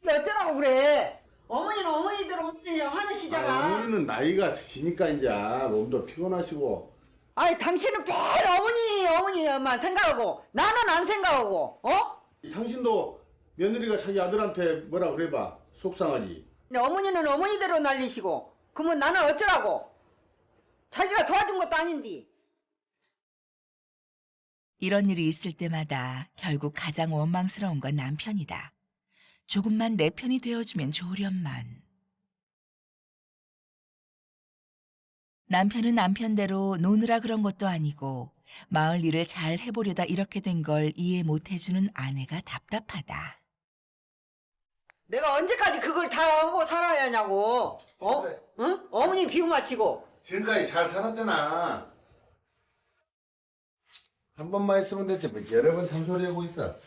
어쩌라고 그래. 어머니는 어머니대로 어머니 화내시잖아. 어머니는 나이가 드시니까 이제 몸도 피곤하시고. 아니 당신은 매일 어머니만 생각하고 나는 안 생각하고 어? 당신도 며느리가 자기 아들한테 뭐라 그래봐 속상하지. 근데 어머니는 어머니대로 날리시고 그러면 나는 어쩌라고. 자기가 도와준 것도 아닌데. 이런 일이 있을 때마다 결국 가장 원망스러운 건 남편이다. 조금만 내 편이 되어주면 좋으련만. 남편은 남편대로 노느라 그런 것도 아니고 마을 일을 잘 해보려다 이렇게 된 걸 이해 못해주는 아내가 답답하다. 내가 언제까지 그걸 다 하고 살아야 하냐고. 어? 응? 어머니 비유 맞히고. 지금까지 잘 살았잖아. 한 번만 했으면 됐지 뭐 여러 번 산소리하고 있어.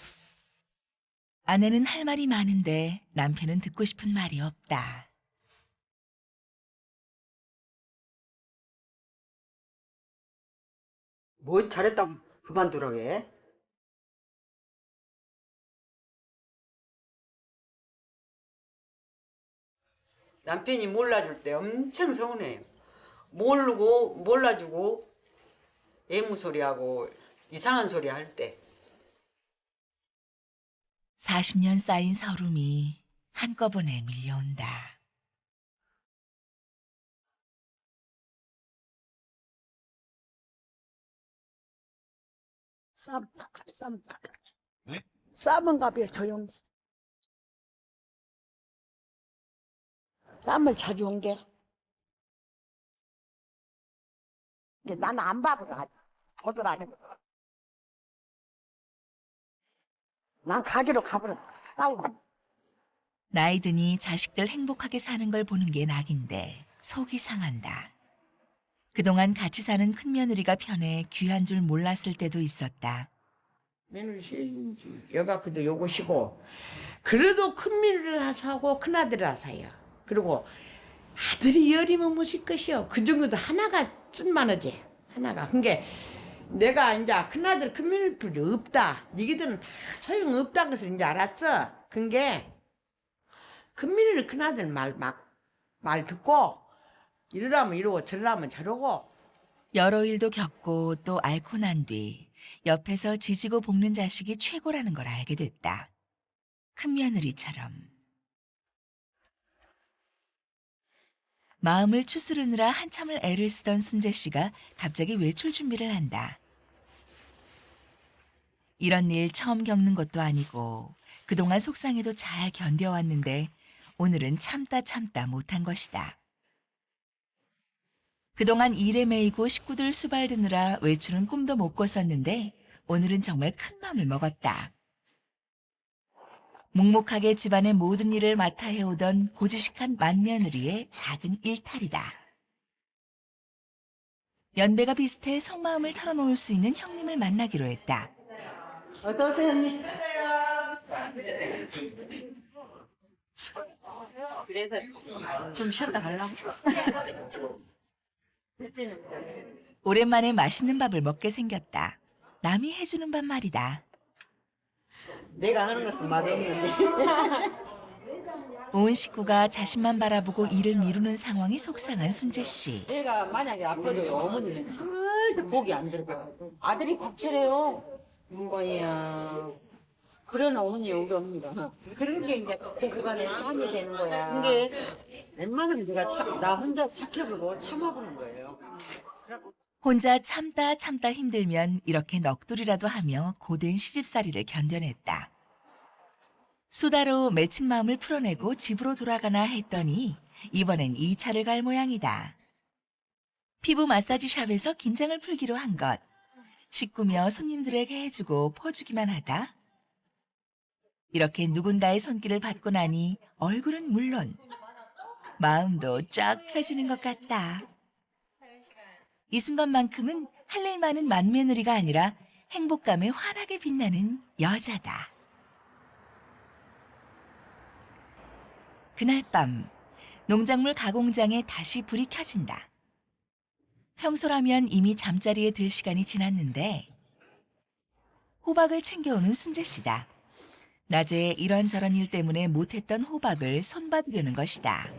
아내는 할 말이 많은데 남편은 듣고 싶은 말이 없다. 뭐 잘했다고 그만두라고 해. 남편이 몰라줄 때 엄청 서운해요. 모르고 몰라주고 애무소리하고 이상한 소리 할 때. 40년 쌓인 서름이 한꺼번에 밀려온다. 쌈은 값이야 조용. 쌈을 자주 온 게. 나는 안 밥을 보더라고. 난 가게로 가버려. 싸우고. 나이 드니 자식들 행복하게 사는 걸 보는 게 낙인데 속이 상한다. 그동안 같이 사는 큰며느리가 편해 귀한 줄 몰랐을 때도 있었다. 며느리 여가 그도 요것이고 그래도 큰 며느리를 사고 큰 아들을 사요. 그리고 아들이 열이면 무실 것이요. 그 정도도 하나가 쓸만하지. 하나가. 그게 내가 이제 큰 아들 큰 며느리 없다. 니기들은 다 소용 없다는 것을 이제 알았어. 그게 큰 며느리 큰 아들 말 듣고 이러라면 이러고 저러라면 저러고. 여러 일도 겪고 또 앓고 난 뒤 옆에서 지지고 볶는 자식이 최고라는 걸 알게 됐다. 큰며느리처럼. 마음을 추스르느라 한참을 애를 쓰던 순재 씨가 갑자기 외출 준비를 한다. 이런 일 처음 겪는 것도 아니고 그동안 속상해도 잘 견뎌왔는데 오늘은 참다 못한 것이다. 그동안 일에 매이고 식구들 수발드느라 외출은 꿈도 못 꿨었는데 오늘은 정말 큰 맘을 먹었다. 묵묵하게 집안의 모든 일을 맡아 해오던 고지식한 맏며느리의 작은 일탈이다. 연배가 비슷해 속마음을 털어놓을 수 있는 형님을 만나기로 했다. 어서오세요, 형님. 좀 쉬었다 가려고. 오랜만에 맛있는 밥을 먹게 생겼다. 남이 해주는 밥 말이다. 내가 하는 것은 맛없는데. 온 식구가 자신만 바라보고 일을 미루는 상황이 속상한 순재 씨. 내가 만약에 아빠도 어머니는 절대 고기 안 들고 아들이 밥 차려요. 이거야. 그런 어머니 우리 언니가. 그런 게 이제 그간에 삶이 되는 거야. 근데 웬만하면 내가 나 혼자 삭혀보고 참아보는 거예요. 혼자 참다 힘들면 이렇게 넋두리라도 하며 고된 시집살이를 견뎌냈다. 수다로 맺힌 마음을 풀어내고 집으로 돌아가나 했더니 이번엔 2차를 갈 모양이다. 피부 마사지 샵에서 긴장을 풀기로 한 것. 식구며 손님들에게 해주고 퍼주기만 하다. 이렇게 누군가의 손길을 받고 나니 얼굴은 물론 마음도 쫙 펴지는 것 같다. 이 순간만큼은 할 일 많은 맏며느리가 아니라 행복감에 환하게 빛나는 여자다. 그날 밤 농작물 가공장에 다시 불이 켜진다. 평소라면 이미 잠자리에 들 시간이 지났는데 호박을 챙겨오는 순재 씨다. 낮에 이런저런 일 때문에 못했던 호박을 손봐두려는 것이다.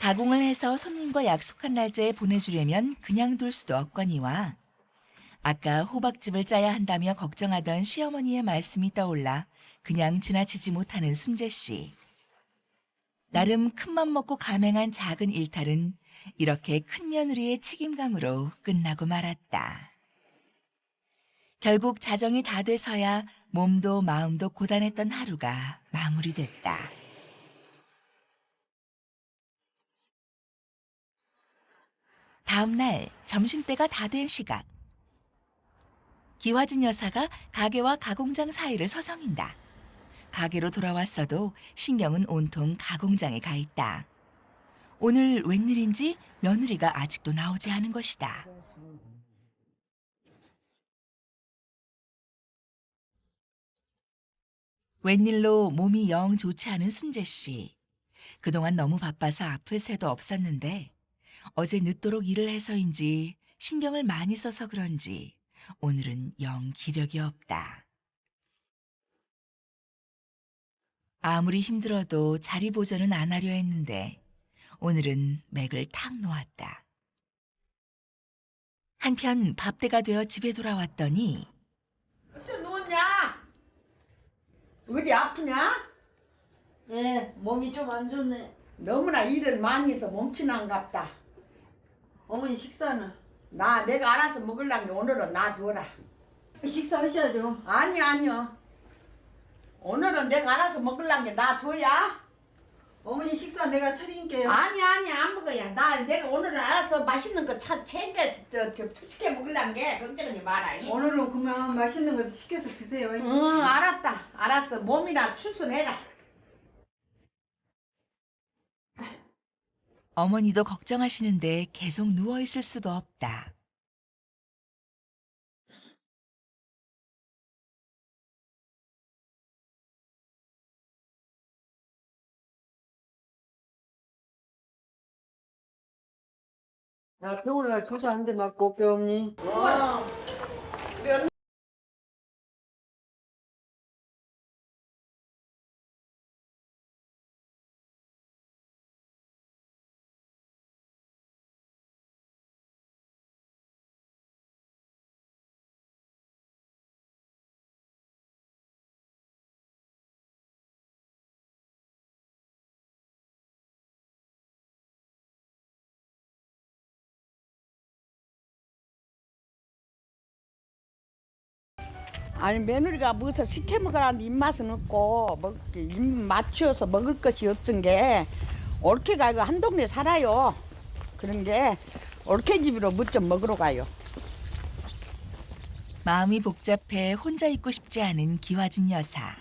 가공을 해서 손님과 약속한 날짜에 보내주려면 그냥 둘 수도 없거니와 아까 호박즙을 짜야 한다며 걱정하던 시어머니의 말씀이 떠올라 그냥 지나치지 못하는 순재 씨. 나름 큰맘 먹고 감행한 작은 일탈은 이렇게 큰 며느리의 책임감으로 끝나고 말았다. 결국 자정이 다 돼서야 몸도 마음도 고단했던 하루가 마무리됐다. 다음 날 점심때가 다 된 시각. 기화진 여사가 가게와 가공장 사이를 서성인다. 가게로 돌아왔어도 신경은 온통 가공장에 가 있다. 오늘 웬일인지 며느리가 아직도 나오지 않은 것이다. 웬일로 몸이 영 좋지 않은 순재 씨. 그동안 너무 바빠서 아플 새도 없었는데 어제 늦도록 일을 해서인지 신경을 많이 써서 그런지 오늘은 영 기력이 없다. 아무리 힘들어도 자리 보전은 안 하려 했는데 오늘은 맥을 탁 놓았다. 한편 밥때가 되어 집에 돌아왔더니 어째 누웠냐? 어디 아프냐? 예, 몸이 좀 안 좋네. 너무나 일을 많이 해서 몸치난갑다. 어머니 식사는? 내가 알아서 먹으려는 게 오늘은 놔두어라. 식사하셔야죠. 아니요. 오늘은 내가 알아서 먹으려는 게 놔둬야. 어머니 식사 내가 차릴게요. 아니 안 먹어야. 내가 오늘은 알아서 맛있는 거 챙겨 푸시게 먹으려는 게 걱정하지 마라. 오늘은 그만 맛있는 거 시켜서 드세요. 응, 알았어. 몸이나 추순해라. 어머니도 걱정하시는데 계속 누워있을 수도 없다. 나 병원에 가 교사 한 대 맞고 올게 어머니. 아니 며느리가 무엇을 시켜 먹으라는데 입맛은 없고 입 맞춰서 먹을 것이 없은 게 올케가 이거 한 동네 살아요. 그런 게 올케 집으로 뭐 좀 먹으러 가요. 마음이 복잡해 혼자 있고 싶지 않은 기화진 여사.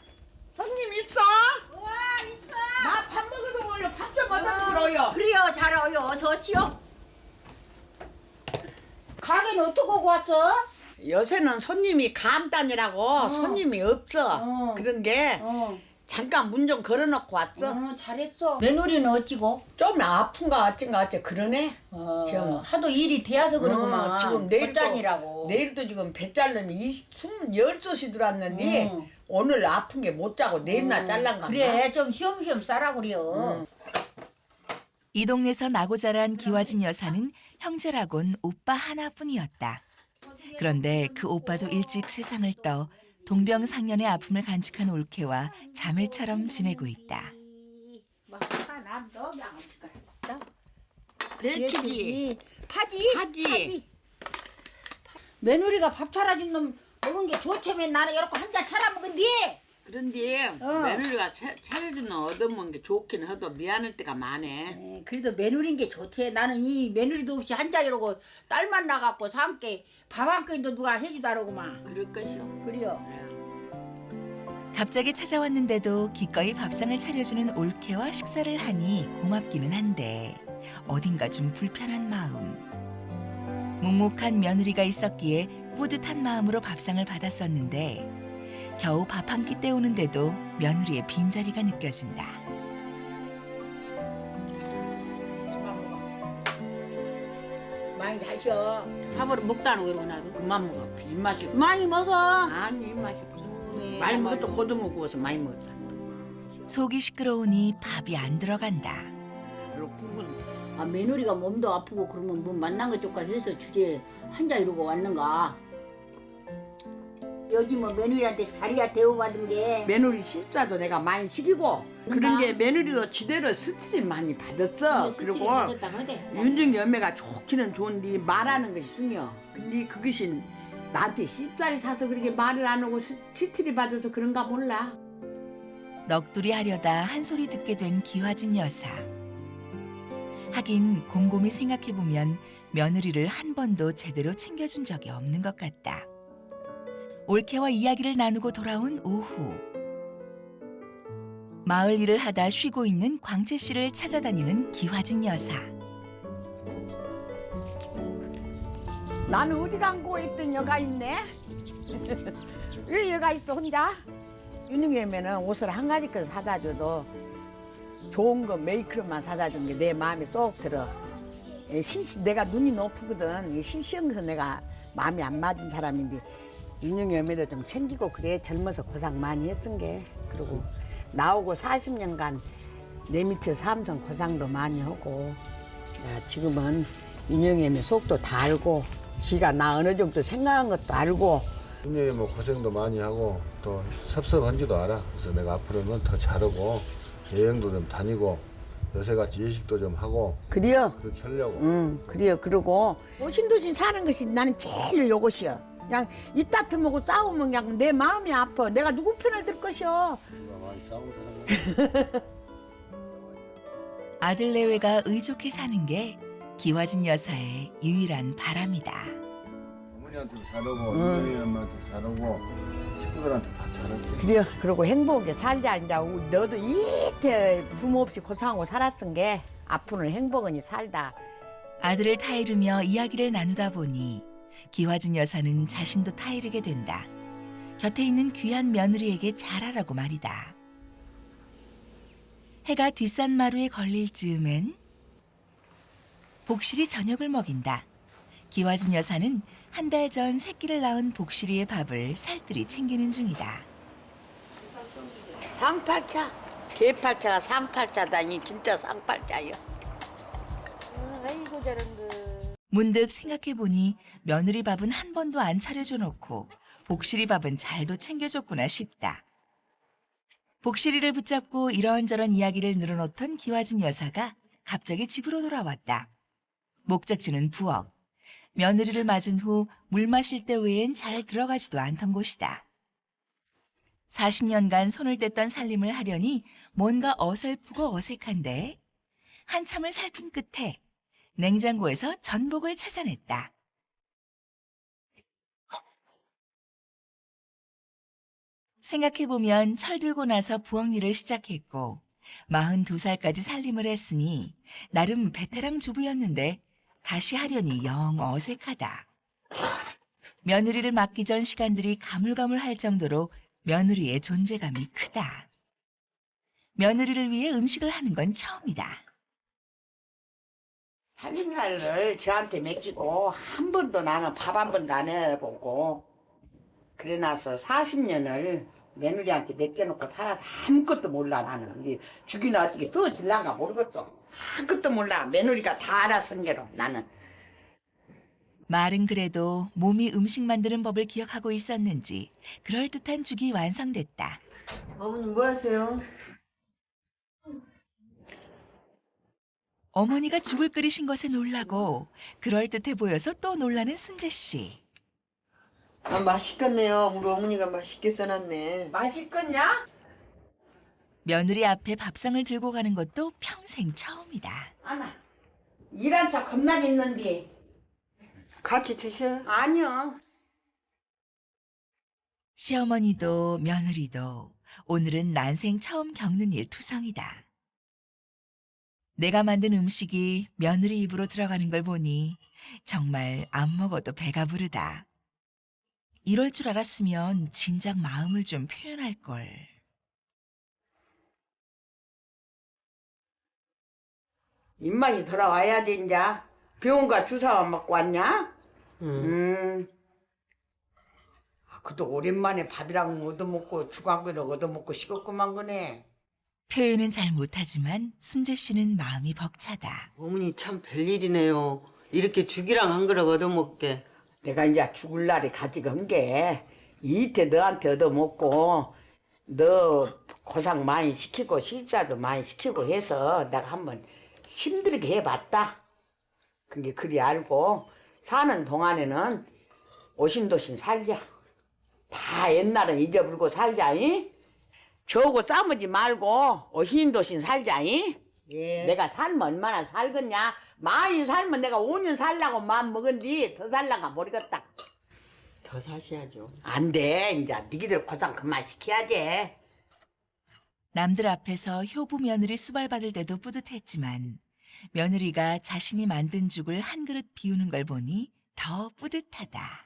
손님 있어? 와 있어. 나 밥 먹어도 올려. 밥 좀 얻어 들어요. 그래요, 잘어요. 어서 오시오. 가게는 어떻게 오고 왔어? 요새는 손님이 감단이라고 손님이 없어. 그런 게 잠깐 문 좀 걸어놓고 왔어. 잘했어. 며느리는 어찌고? 좀 아픈가 어쩐가 어째 그러네. 지금 하도 일이 돼서 그러구만. 지금 짠이라고. 내일도 지금 배 자르면 12시 들어왔는데 오늘 아픈 게 못 자고 내일날 잘란가. 그래, 좀 쉬엄쉬엄 싸라 그래요. 이 동네에서 나고 자란 기화진 여사는 형제라곤 오빠 하나뿐이었다. 그런데 그 오빠도 일찍 세상을 떠 동병상련의 아픔을 간직한 올케와 자매처럼 지내고 있다. 배추기, 파지. 며느리가 밥 차려준 놈 먹은 게 좋다면 나는 이렇게 한 잔 차려 먹은디. 그런데 며느리가 차려주는 얻어먹는 게 좋긴 해도 미안할 때가 많네. 그래도 며느리인 게 좋지. 나는 이 며느리도 없이 한 잔 이러고 딸만 나갖고 산게 밥 한 끼도 누가 해주다 그러구만. 그럴 것이요. 그래요. 갑자기 찾아왔는데도 기꺼이 밥상을 차려주는 올케와 식사를 하니 고맙기는 한데 어딘가 좀 불편한 마음. 묵묵한 며느리가 있었기에 뿌듯한 마음으로 밥상을 받았었는데 겨우 밥 한 끼 때우는데도 며느리의 빈자리가 느껴진다. 많이 다셔. 밥을 먹다 안 그러고 나도 그만 먹어. 입맛이 많이 먹어. 아니 입맛이 없어. 많이 먹었다 고등어 구워서 많이 먹었어. 속이 시끄러우니 밥이 안 들어간다. 별로 국은 아, 며느리가 몸도 아프고 그러면 뭐 만난 것 쪽까지 해서 주제 한 잔 이러고 왔는가. 요즘 뭐 며느리한테 자리야 대우받은 게 며느리 식사도 내가 많이 시키고 그런 게 며느리도 지대로 스트레스 많이 받았어. 그리고 윤중 열매가 좋기는 좋은데 말하는 것이 중요. 근데 그것이 나한테 씹쌀이 사서 그렇게 말을 안 하고 스트레스 받아서 그런가 몰라. 넋두리 하려다 한 소리 듣게 된 기화진 여사. 하긴 곰곰이 생각해보면 며느리를 한 번도 제대로 챙겨준 적이 없는 것 같다. 올케와 이야기를 나누고 돌아온 오후. 마을 일을 하다 쉬고 있는 광채 씨를 찾아다니는 기화진 여사. 나는 어디 간고 있던 여가 있네. 왜 여가 있어 혼자? 윤영이면은 옷을 한 가지 거 사다 줘도 좋은 거 메이크업만 사다 준 게 내 마음에 쏙 들어. 내가 눈이 높거든. 시시한 것은 내가 마음이 안 맞은 사람인데 윤영이 어머니도 좀 챙기고 그래. 젊어서 고생 많이 했은 게. 그리고 나오고 40년간 내 밑에 삼성 고생도 많이 하고 지금은 윤영이 어머니 속도 다 알고 지가 나 어느 정도 생각한 것도 알고 분명히 뭐 고생도 많이 하고 또 섭섭한지도 알아. 그래서 내가 앞으로는 더 잘하고 여행도 좀 다니고 요새같이 예식도 좀 하고 그래요. 그렇게 하려고. 그래요. 그러고 도신도신 사는 것이 나는 제일 요것이야. 그냥 이따 틈하고 싸우면 그냥 내 마음이 아파. 내가 누구 편을 들 것이여. 내가 많이 싸운 사람이야. 아들 내외가 의족해 사는 게 기화진 여사의 유일한 바람이다. 어머니한테도 잘하고 윤영이 엄마한테도 잘하고 식구들한테 다 잘하고. 그래요. 그러고 행복하게 살자. 이제 너도 이태 부모 없이 고생하고 살았은 게 앞으로는 행복하니 살다. 아들을 타이르며 이야기를 나누다 보니 기화진 여사는 자신도 타이르게 된다. 곁에 있는 귀한 며느리에게 잘하라고 말이다. 해가 뒷산마루에 걸릴 즈음엔 복실이 저녁을 먹인다. 기화진 여사는 한 달 전 새끼를 낳은 복실이의 밥을 살뜰히 챙기는 중이다. 상팔자. 개팔자가 상팔자다니 진짜 상팔자요. 아이고 저런 거. 문득 생각해보니 며느리 밥은 한 번도 안 차려줘 놓고 복실이 밥은 잘도 챙겨줬구나 싶다. 복실이를 붙잡고 이런저런 이야기를 늘어놓던 기화진 여사가 갑자기 집으로 돌아왔다. 목적지는 부엌. 며느리를 맞은 후 물 마실 때 외엔 잘 들어가지도 않던 곳이다. 40년간 손을 댔던 살림을 하려니 뭔가 어설프고 어색한데 한참을 살핀 끝에 냉장고에서 전복을 찾아냈다. 생각해보면 철들고 나서 부엌 일을 시작했고 42살까지 살림을 했으니 나름 베테랑 주부였는데 다시 하려니 영 어색하다. 며느리를 맡기 전 시간들이 가물가물할 정도로 며느리의 존재감이 크다. 며느리를 위해 음식을 하는 건 처음이다. 살림살이를 저한테 맡기고 한 번도 나는 밥 한 번도 안 해보고 그래 나서 40년을 며느리한테 맡겨놓고 살아서 아무것도 몰라 나는. 이게 죽이나 어떻게 또 질란가 모르겠어. 아무것도 몰라. 며느리가 다 알아서 한 게로 나는. 말은 그래도 몸이 음식 만드는 법을 기억하고 있었는지 그럴듯한 죽이 완성됐다. 어머님 뭐 하세요? 어머니가 죽을 끓이신 것에 놀라고 그럴듯해 보여서 또 놀라는 순재 씨. 아, 맛있겠네요. 우리 어머니가 맛있게 써놨네. 맛있겠냐? 며느리 앞에 밥상을 들고 가는 것도 평생 처음이다. 아나 일한 척 겁나게 있는데. 같이 드셔. 아니요. 시어머니도 며느리도 오늘은 난생 처음 겪는 일 투성이다. 내가 만든 음식이 며느리 입으로 들어가는 걸 보니 정말 안 먹어도 배가 부르다. 이럴 줄 알았으면 진작 마음을 좀 표현할 걸. 입맛이 돌아와야지 이제. 병원가 주사만 먹고 왔냐? 그도 오랜만에 밥이랑 얻어먹고 죽 한 그릇 얻어먹고 식었구만 거네. 표현은 잘 못하지만 순재 씨는 마음이 벅차다. 어머니 참 별일이네요. 이렇게 죽이랑 한 그릇 얻어먹게. 내가 이제 죽을 날이 가지고 한 게 이때 너한테 얻어먹고 너 고생 많이 시키고 시집사도 많이 시키고 해서 내가 한번 힘들게 해봤다. 그게 그리 알고 사는 동안에는 오신도신 살자. 다 옛날은 잊어버리고 살자. 이? 저거 싸우지 말고 오신도신 살자. 이? 예. 내가 살면 얼마나 살겠냐. 많이 살면 내가 5년 살라고 마음 먹은디 더 살라가 모르겠다. 더 사셔야죠. 안 돼. 이제 니기들 고생 그만 시켜야지. 남들 앞에서 효부 며느리 수발받을 때도 뿌듯했지만 며느리가 자신이 만든 죽을 한 그릇 비우는 걸 보니 더 뿌듯하다.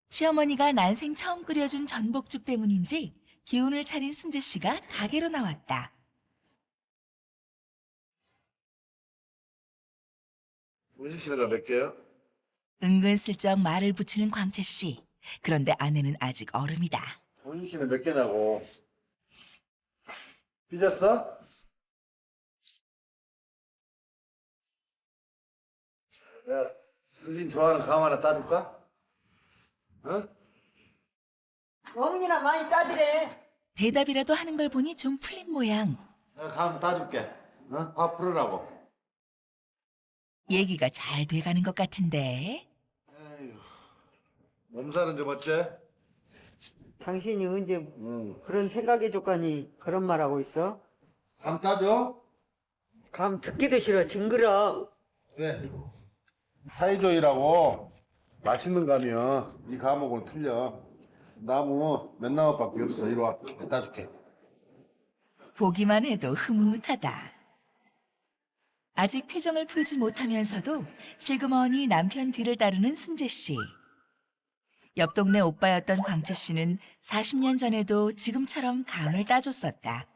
시어머니가 난생 처음 끓여준 전복죽 때문인지 기운을 차린 순재 씨가 가게로 나왔다. 음식 실어가 몇 개요? 은근슬쩍 말을 붙이는 광채 씨. 그런데 아내는 아직 얼음이다. 음식 실은 몇 개냐고. 삐졌어? 야, 당신 좋아하는 감 하나 따줄까? 어? 어머니나 많이 따드래. 대답이라도 하는 걸 보니 좀 풀린 모양. 내가 감 따줄게. 어? 밥 풀으라고. 얘기가 잘 돼가는 것 같은데. 에휴, 몸살은 좀 어째? 당신이 언제 그런 생각해 줬거니 그런 말하고 있어? 감 따줘? 감 듣기도 싫어. 징그러. 왜? 사이좋이라고 맛있는 감이야. 이 감하고는 틀려. 나무 몇 나무밖에 없어. 이리 와. 따줄게. 보기만 해도 흐뭇하다. 아직 표정을 풀지 못하면서도 슬그머니 남편 뒤를 따르는 순재 씨. 옆 동네 오빠였던 광채 씨는 40년 전에도 지금처럼 감을 따줬었다.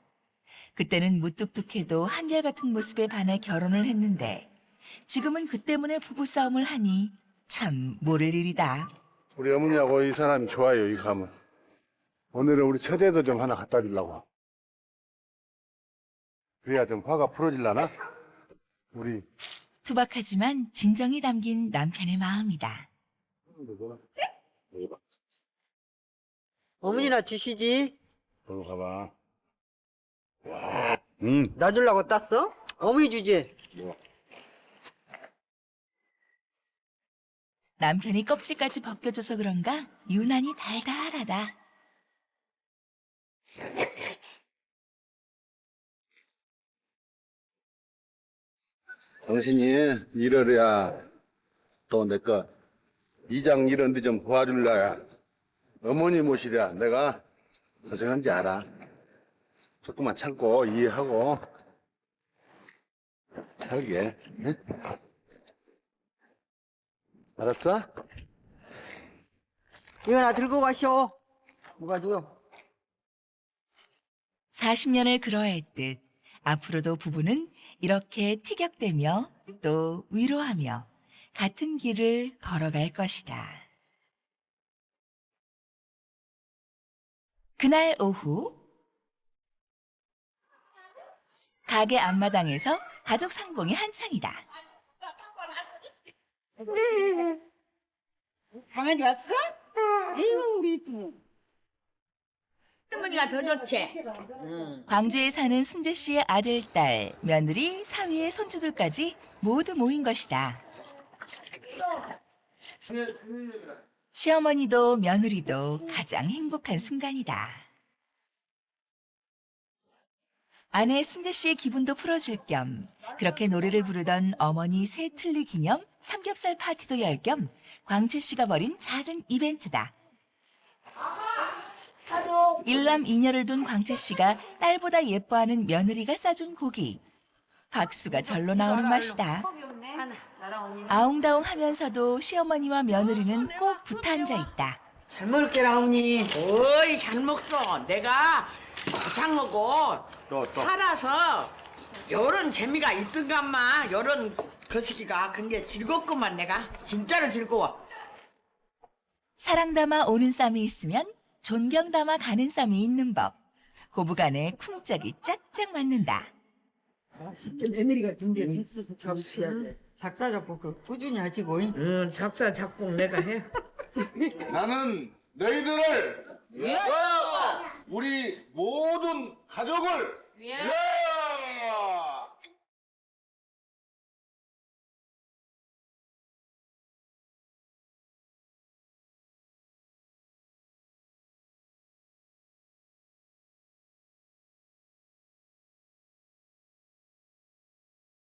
그때는 무뚝뚝해도 한결같은 모습에 반해 결혼을 했는데 지금은 그 때문에 부부싸움을 하니 참 모를 일이다. 우리 어머니하고 이 사람이 좋아요. 이 감은. 오늘은 우리 처제도 좀 하나 갖다 주려고. 그래야 좀 화가 풀어질라나? 우리 투박하지만 진정이 담긴 남편의 마음이다. 어머니나 주시지. 너로 가봐. 나 주려고 땄어? 어머니 주지. 남편이 껍질까지 벗겨줘서 그런가 유난히 달달하다. 당신이 이러랴 또 내 거 이장 이런 데 좀 도와줄라야. 어머니 모시랴 내가 고생한지 알아. 조금만 참고 이해하고 살게. 응? 알았어? 이거나 들고 가시오. 뭐가 줘요? 40년을 그러했듯 앞으로도 부부는 이렇게 티격대며 또 위로하며 같은 길을 걸어갈 것이다. 그날 오후 가게 앞마당에서 가족 상봉이 한창이다. 강아지 왔어? 이거 우리 이쁘. 할머니가 더 좋지. 광주에 사는 순재 씨의 아들, 딸, 며느리, 사위의 손주들까지 모두 모인 것이다. 시어머니도 며느리도 가장 행복한 순간이다. 아내 순재 씨의 기분도 풀어줄 겸 그렇게 노래를 부르던 어머니 새 틀니 기념 삼겹살 파티도 열 겸 광채 씨가 벌인 작은 이벤트다. 일남 이녀를 둔 광채 씨가 딸보다 예뻐하는 며느리가 싸준 고기. 박수가 절로 나오는 맛이다. 아웅다웅하면서도 시어머니와 며느리는 꼭 붙어 앉아 있다. 잘 먹을게라 어머니. 어이 잘 먹어. 내가 고창 먹고 살아서 요런 재미가 있던가마. 요런 거시기가 근데 즐겁구만 내가. 진짜로 즐거워. 사랑 담아 오는 쌈이 있으면 존경 담아 가는 쌈이 있는 법. 고부간의 쿵짝이 짝짝 맞는다. 며느리가 둔데 접수해야 돼. 작사 작곡 꾸준히 하시고. 응 작사 작곡 내가 해. 나는 너희들을 우리 모든 가족을